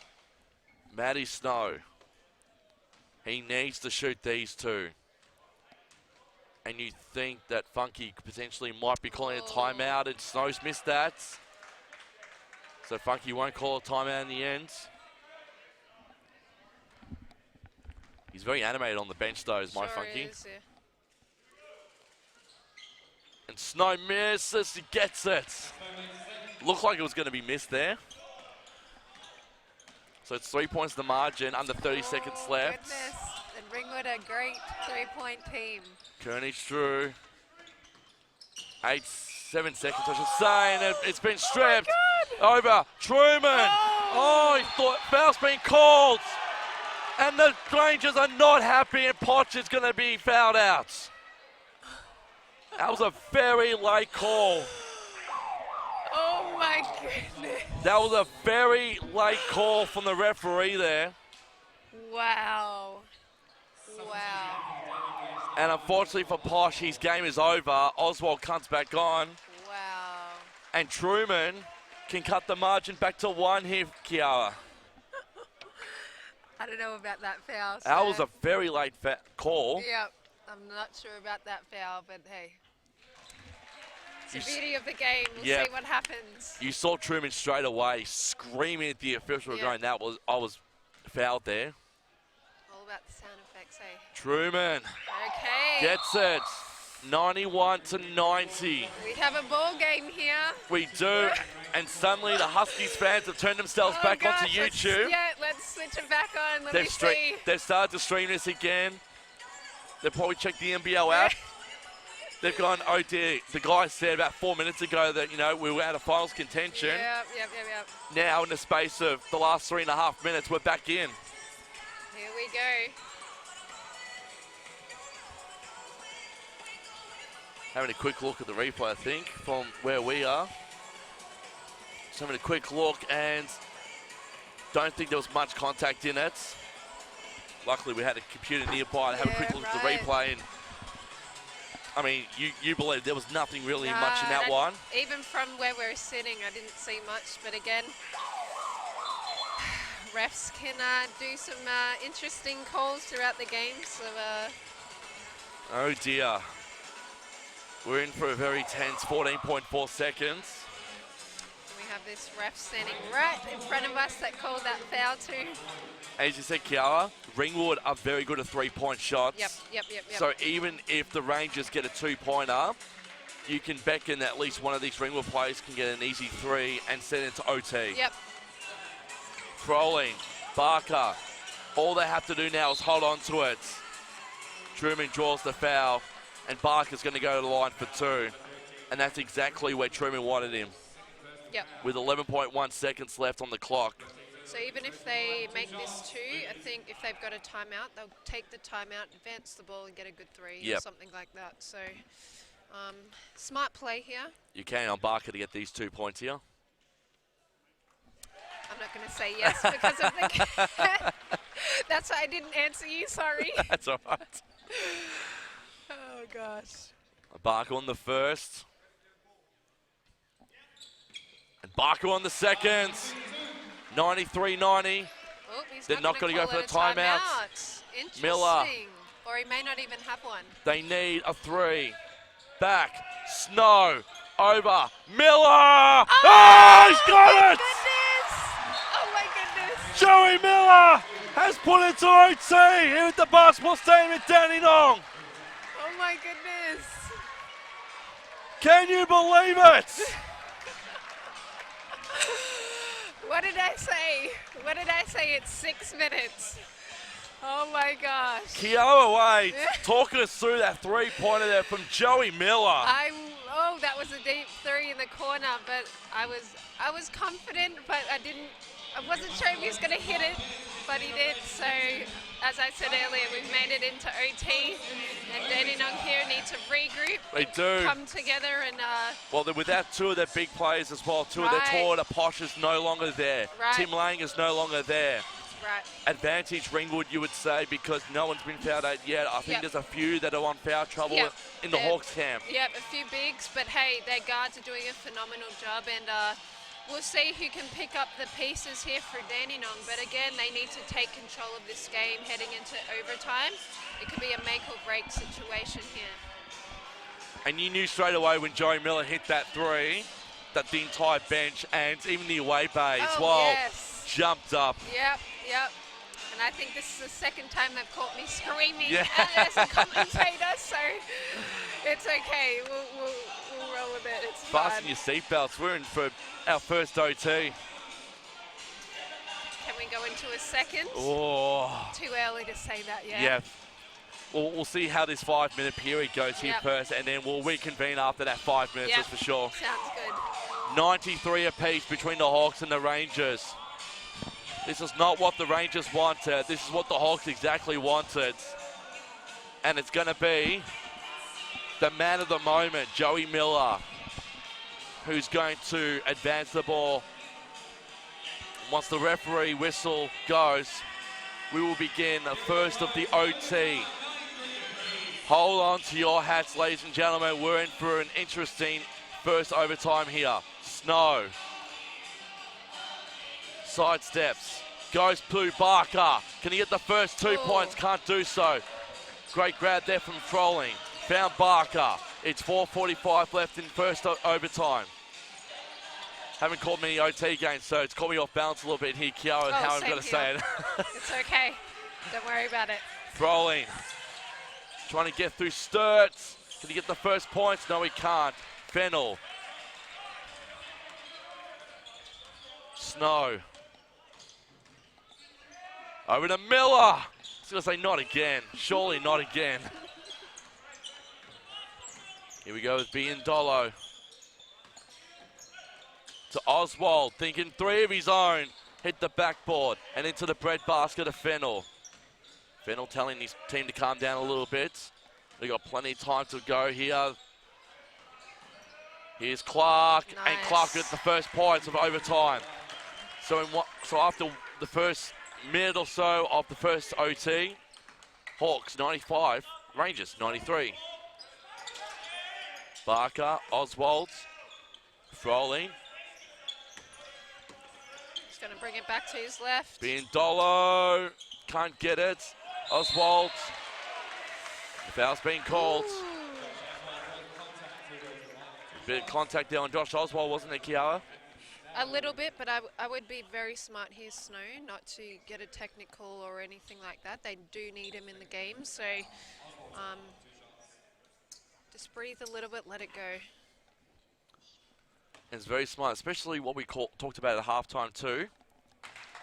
Matty Snow. He needs to shoot these 2. And you think that Funky potentially might be calling a timeout, and Snow's missed that. So Funky won't call a timeout in the end. He's very animated on the bench though, is my Funky. Is, yeah. And Snow misses, he gets it. Looked like it was going to be missed there. So it's 3 points the margin, under 30 seconds left. Goodness. And Ringwood a great 3-point team. Kearney Drew. 7 seconds, I should say, and it's been stripped. Over Truman. Oh, he thought foul's been called. And the Rangers are not happy, and Potch is going to be fouled out. That was a very late call. Oh my goodness. That was a very late call from the referee there. Wow. Wow. And unfortunately for Posh, his game is over. Oswald comes back on. Wow. And Truman can cut the margin back to 1 here, Kiara. I don't know about that foul. That was a very late call. Yep. I'm not sure about that foul, but hey. It's the beauty of the game. We'll see what happens. You saw Truman straight away screaming at the official, going, I was fouled there. All about the sound effects, eh? Truman gets it. 91-90. We have a ball game here. We do. And suddenly the Huskies fans have turned themselves back onto YouTube. Let's switch it back on. Let me see. They've started to stream this again. They've probably checked the NBL app. They've gone, oh dear, the guy said about 4 minutes ago that, we were out of finals contention. Yep. Now, in the space of the last 3.5 minutes, we're back in. Here we go. Having a quick look at the replay, I think, from where we are. Just having a quick look, and don't think there was much contact in it. Luckily, we had a computer nearby to have a quick look at the replay. And I mean, you believe there was nothing really much in that one? Even from where we're sitting, I didn't see much. But again, refs can do some interesting calls throughout the game. So, oh dear. We're in for a very tense 14.4 seconds. We have this ref standing right in front of us that called that foul too. As you said, Kiara, Ringwood are very good at 3-point shots. Yep. So even if the Rangers get a 2-pointer, you can beckon at least one of these Ringwood players can get an easy 3 and send it to OT. Yep. Froling, Barker, all they have to do now is hold on to it. Truman draws the foul, and Barker's going to go to the line for 2. And that's exactly where Truman wanted him. Yep. With 11.1 seconds left on the clock. So even if they make this 2, I think if they've got a timeout, they'll take the timeout, advance the ball, and get a good 3 or something like that. So smart play here. You can on Barker to get these 2 points here. I'm not going to say yes because of the That's why I didn't answer you, sorry. That's all right. Oh, gosh. Barker on the first. And Barker on the second. 93-90. Oh, he's They're not going gonna to go for call the it a timeout. Interesting. Miller. Or he may not even have one. They need a three. Back. Snow. Over. Miller! Oh, he's got it! Goodness! Oh, my goodness. Joey Miller has put it to OT here at the basketball stadium at Dandenong. Oh, my goodness. Can you believe it? What did I say? What did I say? It's 6 minutes. Oh, my gosh. Kiara Wade talking us through that three-pointer there from Joey Miller. Oh, that was a deep three in the corner, but I was confident, but I wasn't sure if he was going to hit it, but he did. So, as I said earlier, we've made it into OT, and Dandenong here need to regroup. They do. Come together and. Well, they're without two of their big players as well. Two of their taller, Posh is no longer there. Right. Tim Lang is no longer there. Right. Advantage Ringwood, you would say, because no one's been fouled out yet. I think there's a few that are on foul trouble in the Hawks camp. Yep, a few bigs, but hey, their guards are doing a phenomenal job, and we'll see who can pick up the pieces here for Dandenong. But again, they need to take control of this game heading into overtime. It could be a make or break situation here. And you knew straight away when Joey Miller hit that three that the entire bench and even the away bay as well jumped up. Yep. And I think this is the second time they've caught me screaming as a commentator, so it's okay. We'll roll with it. It's fine. Fasten your seatbelts. We're in for our first OT. Can we go into a second? Oh. Too early to say that yet. Yeah. We'll see how this 5-minute period goes here first, and then we'll reconvene after that 5 minutes, that's for sure. Sounds good. 93 apiece between the Hawks and the Rangers. This is not what the Rangers wanted. This is what the Hawks exactly wanted. And it's going to be the man of the moment, Joey Miller, who's going to advance the ball. Once the referee whistle goes, we will begin the first of the OT. Hold on to your hats, ladies and gentlemen. We're in for an interesting first overtime here. Snow. Sidesteps. Goes to Barker. Can he get the first 2 points? Can't do so. Great grab there from Froling. Found Barker. It's 4:45 left in first overtime. Haven't caught many OT games, so it's caught me off balance a little bit here, Kiara, how I'm going to say it. It's okay. Don't worry about it. Froling. Trying to get through Sturts. Can he get the first points? No, he can't. Fennell. Snow. Over to Miller. I was going to say not again. Surely not again. Here we go with Biandolo. To Oswald, thinking three of his own. Hit the backboard and into the breadbasket of Fennell. Fennell telling his team to calm down a little bit. They've got plenty of time to go here. Here's Clark, and Clark gets the first points of overtime. So after the first minute or so of the first OT, Hawks 95, Rangers 93. Barker, Oswald, Froling. He's going to bring it back to his left. Biandolo can't get it. Oswald. The foul's been called. Ooh. A bit of contact there on Josh Oswald, wasn't it, Kiara? A little bit, but I would be very smart here, Snow, not to get a technical or anything like that. They do need him in the game, so just breathe a little bit, let it go. It's very smart, especially what we talked about at halftime too.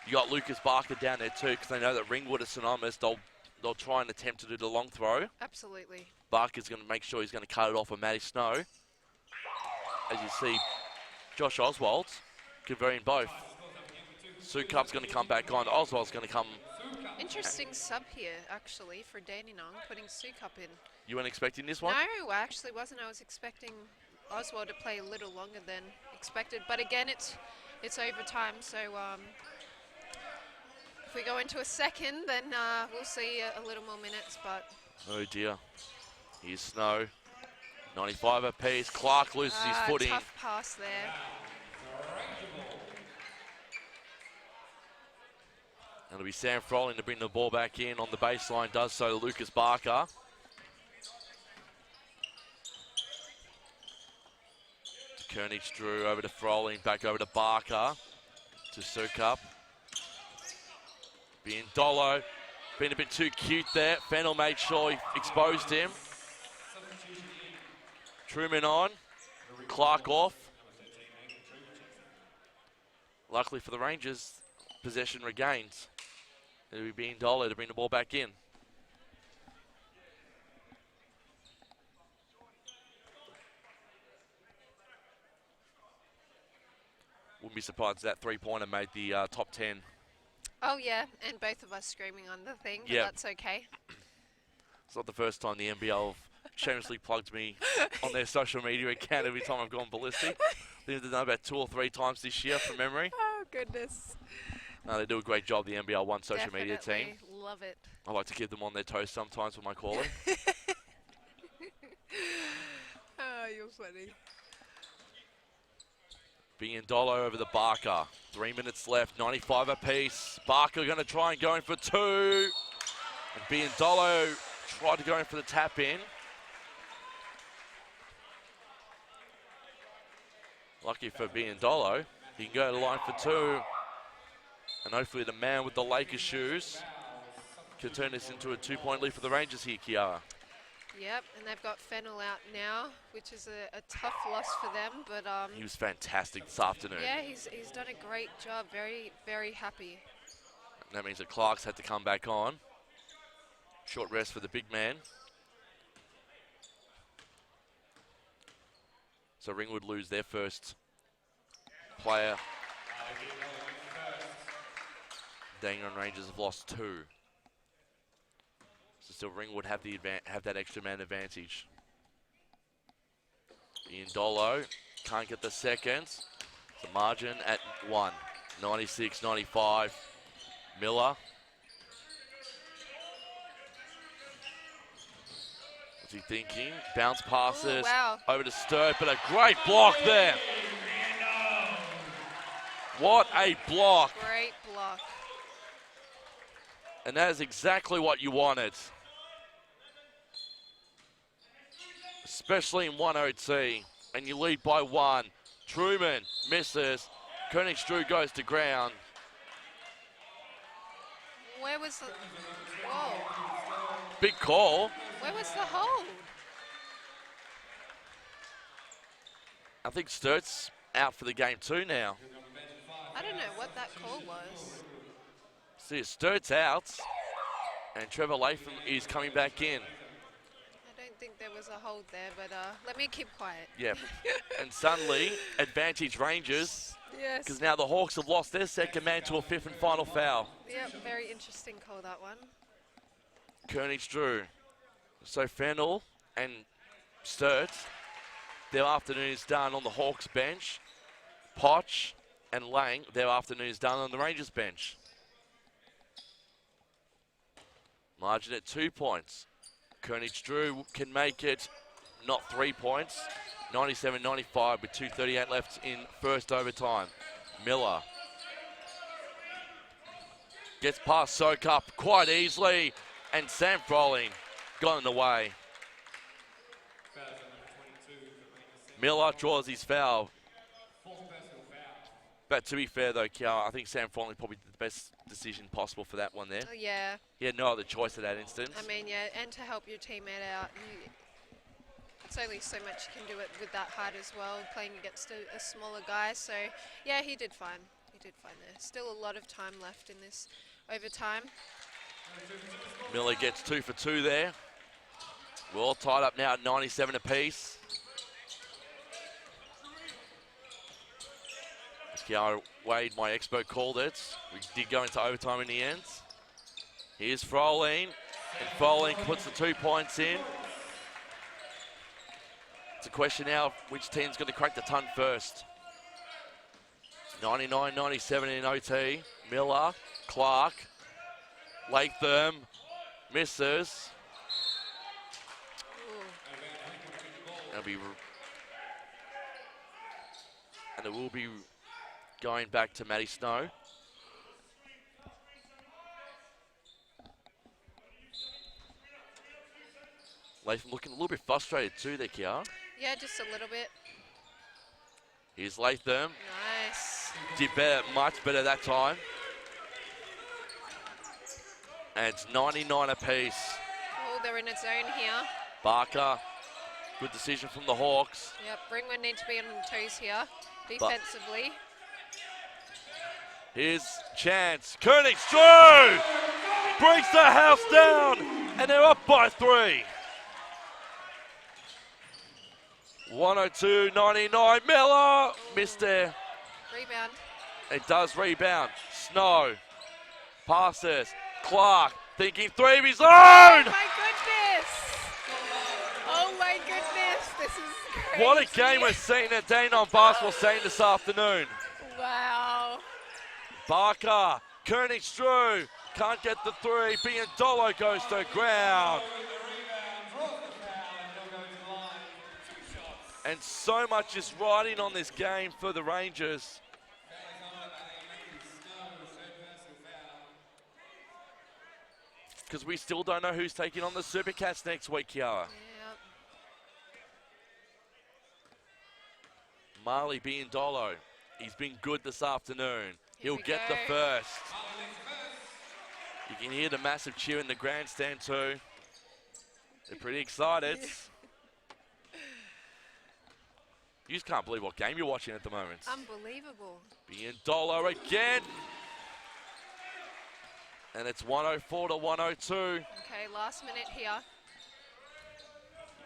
You got Lucas Barker down there too, because they know that Ringwood is synonymous. They'll try and attempt to do the long throw. Absolutely. Barker's going to make sure he's going to cut it off of Matty Snow. As you see, Josh Oswald converting both. Sukup's going to come back on. Oswald's going to come. Interesting sub here, actually, for Dandenong, putting Sukup in. You weren't expecting this one? No, I actually wasn't. I was expecting Oswald to play a little longer than expected. But again, it's it's overtime. So if we go into a second, then we'll see a little more minutes. But oh dear, here's Snow. 95 apiece. Clark loses his footing. tough pass there. And it'll be Sam Froling to bring the ball back in on the baseline. Does so to Lucas Barker. To Kernich Drew, over to Froling, back over to Barker. To Sukup. Biondolo, being a bit too cute there. Fennell made sure he exposed him. Truman on, Clark off. Luckily for the Rangers, possession regains. It'll be Biondolo to bring the ball back in. Wouldn't be surprised if that three-pointer made the top 10. Oh yeah, and both of us screaming on the thing, but Yeah. that's okay. It's not the first time the NBL have shamelessly plugged me on their social media account every time I've gone ballistic. I think they've done about 2 or 3 times this year from memory. Oh goodness. They do a great job, the NBL1 social media team. Definitely love it. I like to keep them on their toes sometimes when I call them. Oh, you're funny. Biondolo over the Barker. 3 minutes left, 95 apiece. Barker going to try and go in for 2. And Biondolo tried to go in for the tap in. Lucky for Biondolo, he can go to the line for 2. And hopefully the man with the Lakers shoes can turn this into a 2-point lead for the Rangers here, Kiara. Yep, and they've got Fennell out now, which is a tough loss for them, but He was fantastic this afternoon. yeah, he's done a great job. Very, very happy. That means that Clark's had to come back on. Short rest for the big man. So Ringwood lose their first player. Dandenong Rangers have lost 2. So still Ringwood have that extra man advantage. Biondolo can't get the seconds. The margin at 1. 96-95. Miller. What's he thinking? Bounce passes. Ooh, wow. Over to Sturt, but a great block there. What a block. Great block. And that is exactly what you wanted. Especially in 1 OT. And you lead by 1. Truman misses. Koenig Drew goes to ground. Where was the... Whoa. Big call. Where was the hold? I think Sturt's out for the game too now. I don't know what that call was. See, Sturt's out. And Trevor Latham is coming back in. I don't think there was a hold there, but let me keep quiet. Yep. And suddenly, advantage Rangers. Yes. Because now the Hawks have lost their second man to a 5th and final foul. Yep, very interesting call, that one. Koenig Drew. So Fennell and Sturt, their afternoon is done on the Hawks bench. Potch and Lang, their afternoon is done on the Rangers bench. Margin at 2 points. Koenig Drew can make it not 3 points. 97-95 with 2:38 left in first overtime. Miller gets past Sukup quite easily, and Sam Froling got in the way. Miller draws his foul. But to be fair though, Kiara, I think Sam Froling probably did the best decision possible for that one there. Oh, yeah. He had no other choice at that instance. I mean, yeah, and to help your teammate out, it's only so much you can do it with that height as well, playing against a smaller guy. So, yeah, he did fine. He did fine there. Still a lot of time left in this overtime. Miller gets 2 for 2 there. We're all tied up now at 97 apiece. As Kiara Wade, my expert, called it. We did go into overtime in the end. Here's Froling, and Froling puts the 2 points in. It's a question now of which team's going to crack the ton first. 99-97 in OT. Miller, Clark, Latham, misses. And it will be going back to Maddie Snow. Latham looking a little bit frustrated too there, Kiara. Yeah, just a little bit. Here's Latham. Nice. Did better, much better that time. And it's 99 apiece. Oh, they're in a zone here. Barker, good decision from the Hawks. Yep, Ringwood need to be on the toes here, defensively. Here's chance. Koenigsdrew breaks the house down, and they're up by 3. 102-99. Miller missed there. Rebound. It does rebound. Snow passes. Clark thinking 3 of his own. Oh my goodness! Oh my goodness! This is crazy. What a game we're seeing at Dandenong basketball scene this afternoon. Wow. Barker, Koenigsdrew can't get the 3. Biandolo goes to ground. And so much is riding on this game for the Rangers. Because we still don't know who's taking on the Supercats next week, Kiara. Yep. Marley Biandolo, he's been good this afternoon. Here He'll we get go. the first. You can hear the massive cheer in the grandstand too. They're pretty excited. You just can't believe what game you're watching at the moment. Unbelievable. Biandolo again. And it's 104 to 102. Okay, last minute here.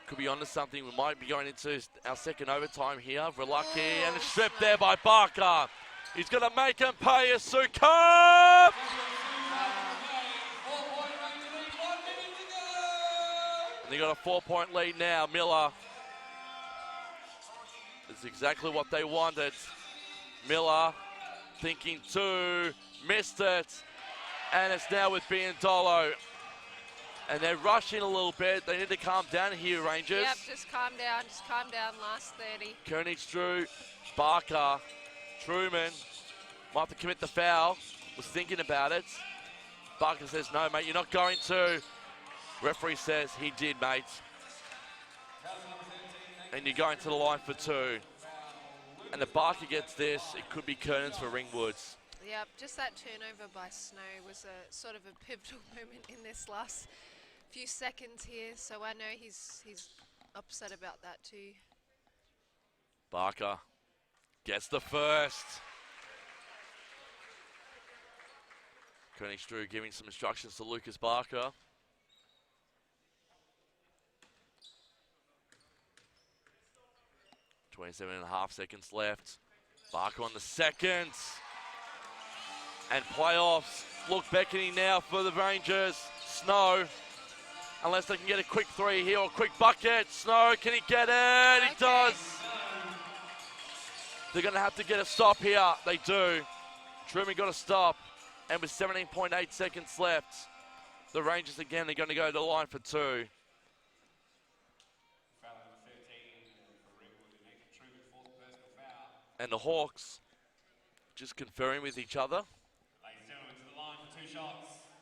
Could be onto something. We might be going into our second overtime here. We're lucky, and it's stripped there by Barker. He's going to make him pay a superb. And they got a 4-point lead now. Miller. It's exactly what they wanted. Miller thinking 2, missed it. And it's now with Biandolo. And they're rushing a little bit. They need to calm down here, Rangers. Yep, just calm down. Just calm down. Last 30. Koenigsdrew, Barker, Truman. Might have to commit the foul. Was thinking about it. Barker says, no, mate, you're not going to. Referee says, he did, mate. And you're going to the line for 2. And if Barker gets this, it could be curtains for Ringwoods. Yep, just that turnover by Snow was a sort of a pivotal moment in this last few seconds here. So I know he's upset about that too. Barker gets the first. Koenigsdrew giving some instructions to Lucas Barker. .27.5 seconds left. Barker on the second. And playoffs look beckoning now for the Rangers. Snow, unless they can get a quick 3 here or a quick bucket. Snow, can he get it? He does. They're going to have to get a stop here. They do. Truman got a stop. And with 17.8 seconds left, the Rangers again are going to go to the line for 2. And the Hawks just conferring with each other.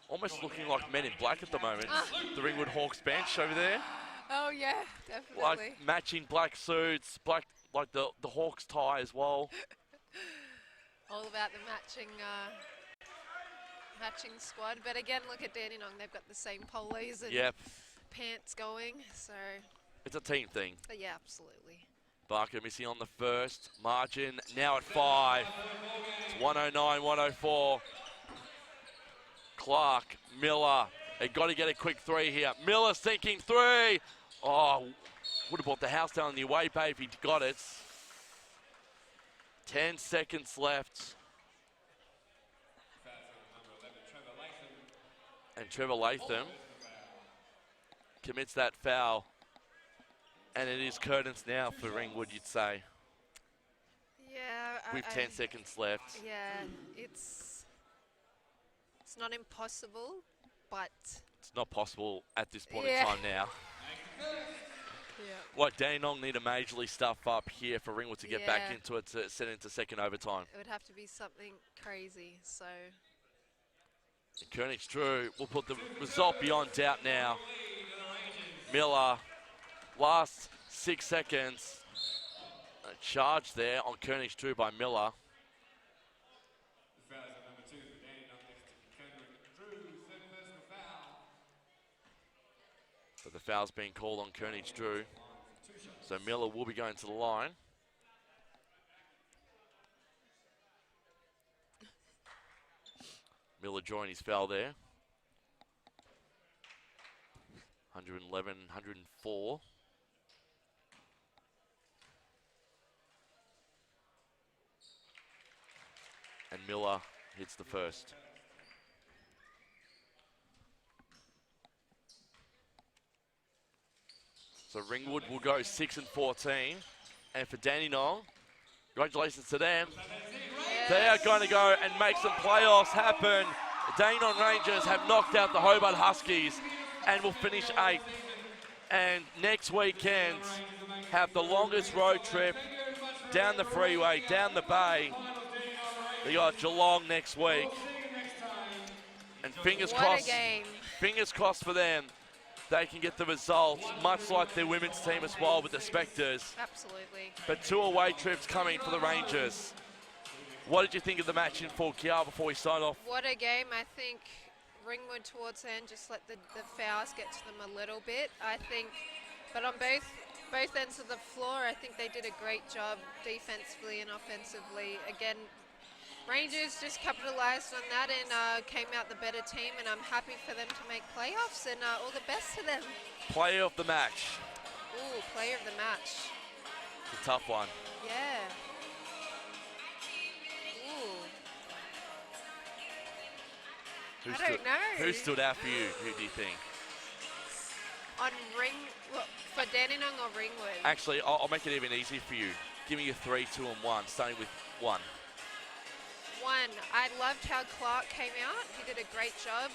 Almost looking like Men in Black at the moment. The Ringwood Hawks bench over there. Oh yeah, definitely. Like matching black suits, black like the Hawks tie as well. All about the matching squad. But again, look at Dandenong. They've got the same polos and pants going. So it's a team thing. But yeah, absolutely. Barker missing on the first. Margin now at 5. It's 109-104. Clark, Miller. They got to get a quick 3 here. Miller's thinking 3. Oh, would have brought the house down the away bay if he got it. 10 seconds left. And Trevor Latham commits that foul. And it is curtains now for Ringwood, you'd say. Yeah. with 10 seconds left. Yeah, it's not impossible, but It's not possible at this point Yeah. in time now. yeah. Like, Dandenong need to majorly stuff up here for Ringwood to get back Yeah. into it to set into second overtime. It would have to be something crazy. So And Koenig's Drew will put the result beyond doubt now. Miller, last 6 seconds. A charge there on Koenig's Drew by Miller. The foul is on number 2 for Dandenong next to Kendrick Drew, third personal foul. But the foul's being called on Koenig's Drew. So Miller will be going to the line. Miller drawing his foul there. 111, 104. And Miller hits the first. So Ringwood will go 6 and 14. And for Dandenong, congratulations to them. They are going to go and make some playoffs happen. The Dandenong Rangers have knocked out the Hobart Huskies and will finish 8th. And next weekend have the longest road trip down the freeway, down the bay. They got Geelong next week. And fingers what crossed, a game. fingers crossed for them, they can get the results, much like their women's team as well with the Spectres. Absolutely. But 2 away trips coming for the Rangers. What did you think of the match in full, Kia, before we sign off? What a game. I think Ringwood towards the end just let the fouls get to them a little bit. I think, but on both ends of the floor, I think they did a great job defensively and offensively. Again, Rangers just capitalised on that and came out the better team, and I'm happy for them to make playoffs, and all the best to them. Player of the match. Ooh, player of the match. It's a tough one. Yeah. Ooh. I don't know. Who stood out for you? Who do you think? On for Dandenong or Ringwood? Actually, I'll make it even easier for you. Give me your 3, 2, and 1, starting with 1. 1, I loved how Clark came out. He did a great job.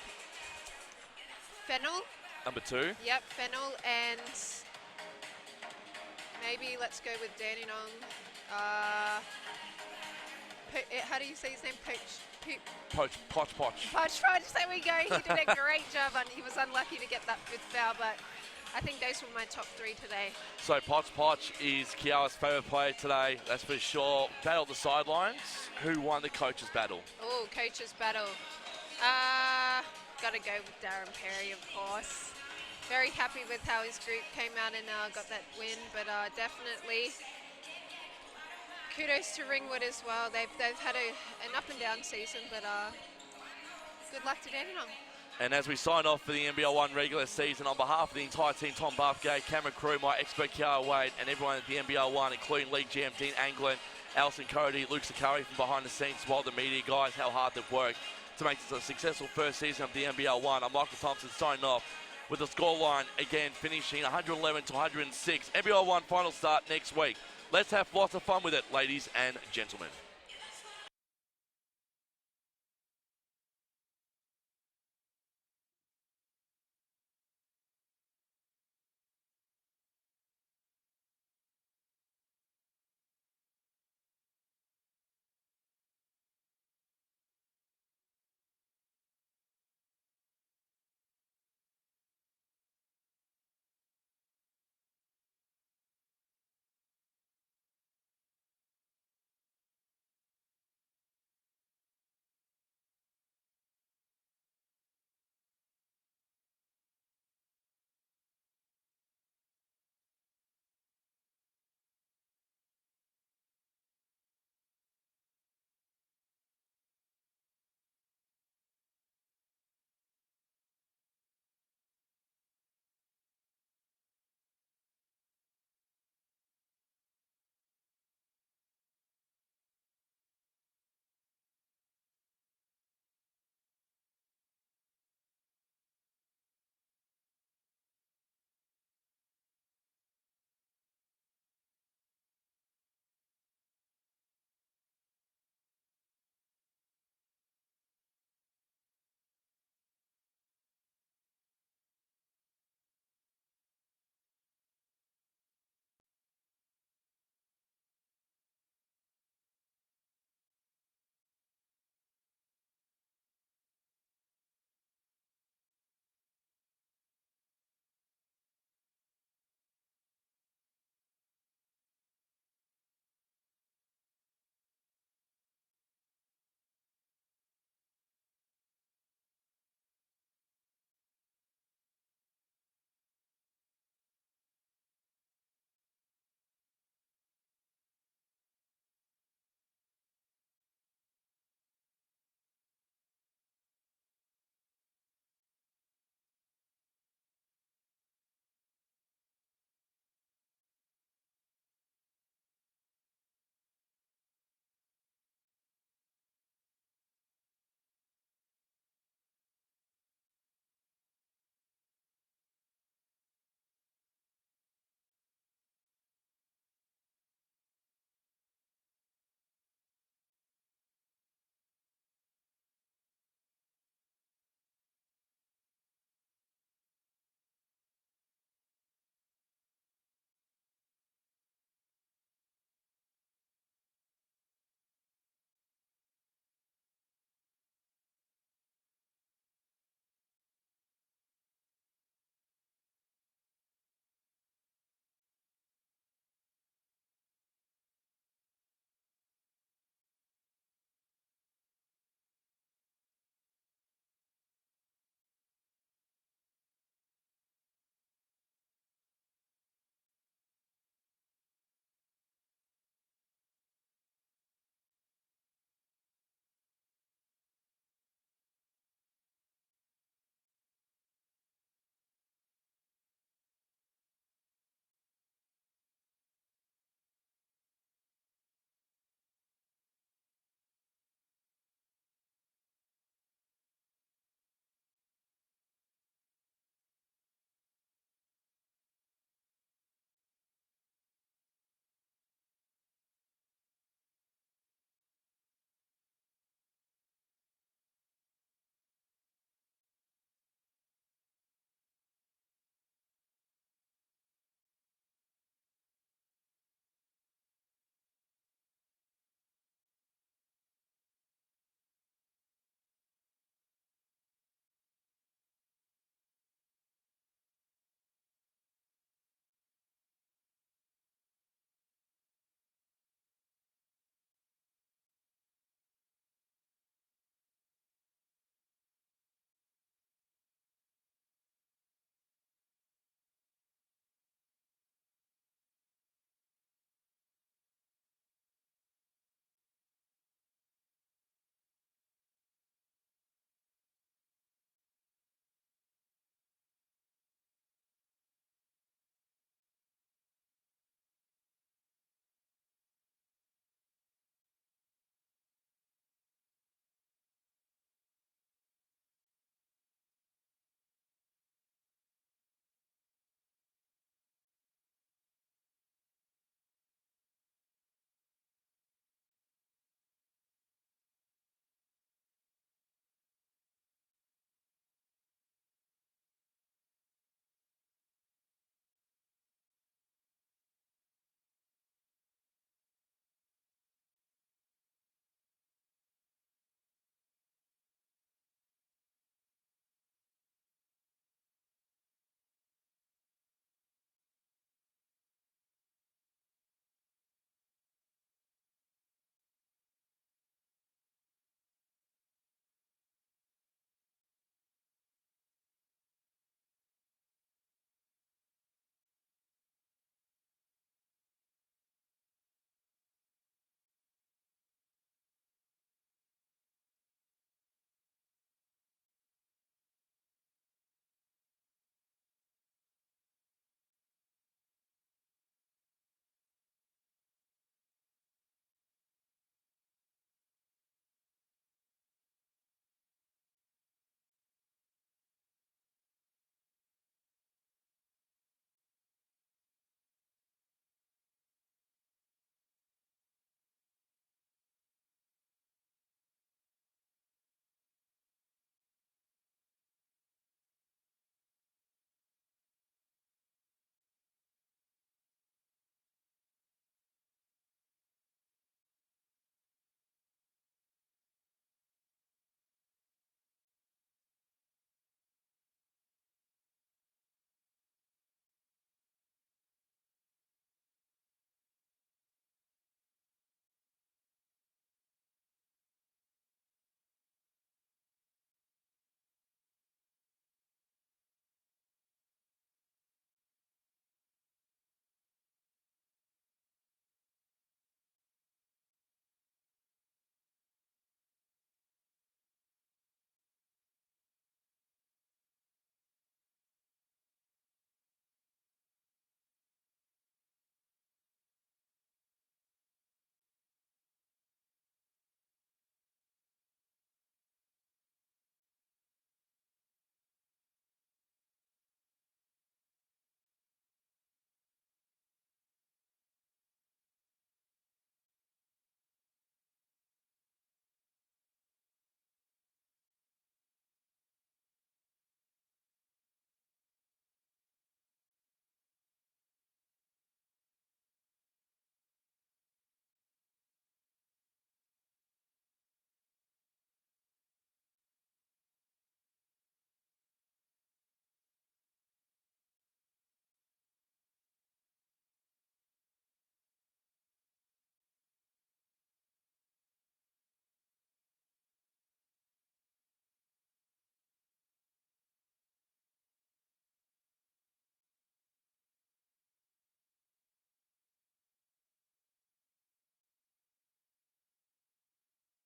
Fennel. Number 2. Yep, Fennel, and maybe let's go with Dandenong. How do you say his name? Poch. Poch, there we go. He did a great job, and he was unlucky to get that 5th foul, but I think those were my top 3 today. So Poch is Kiara's favourite player today, that's for sure. Battle the sidelines. Who won the coaches' battle? Oh, coaches' battle. Gotta go with Darren Perry, of course. Very happy with how his group came out and got that win, but definitely kudos to Ringwood as well. They've had an up and down season, but good luck to Dandenong. And as we sign off for the NBL1 regular season, on behalf of the entire team, Tom Bathgate, Cameron Crew, my expert Kiara Wade, and everyone at the NBL1, including League GM Dean Anglin, Alison Cody, Luke Sakari from behind the scenes, as well the media guys, how hard they've worked to make this a successful first season of the NBL1. I'm Michael Thompson signing off with the scoreline again finishing 111 to 106. NBL1 final start next week. Let's have lots of fun with it, ladies and gentlemen.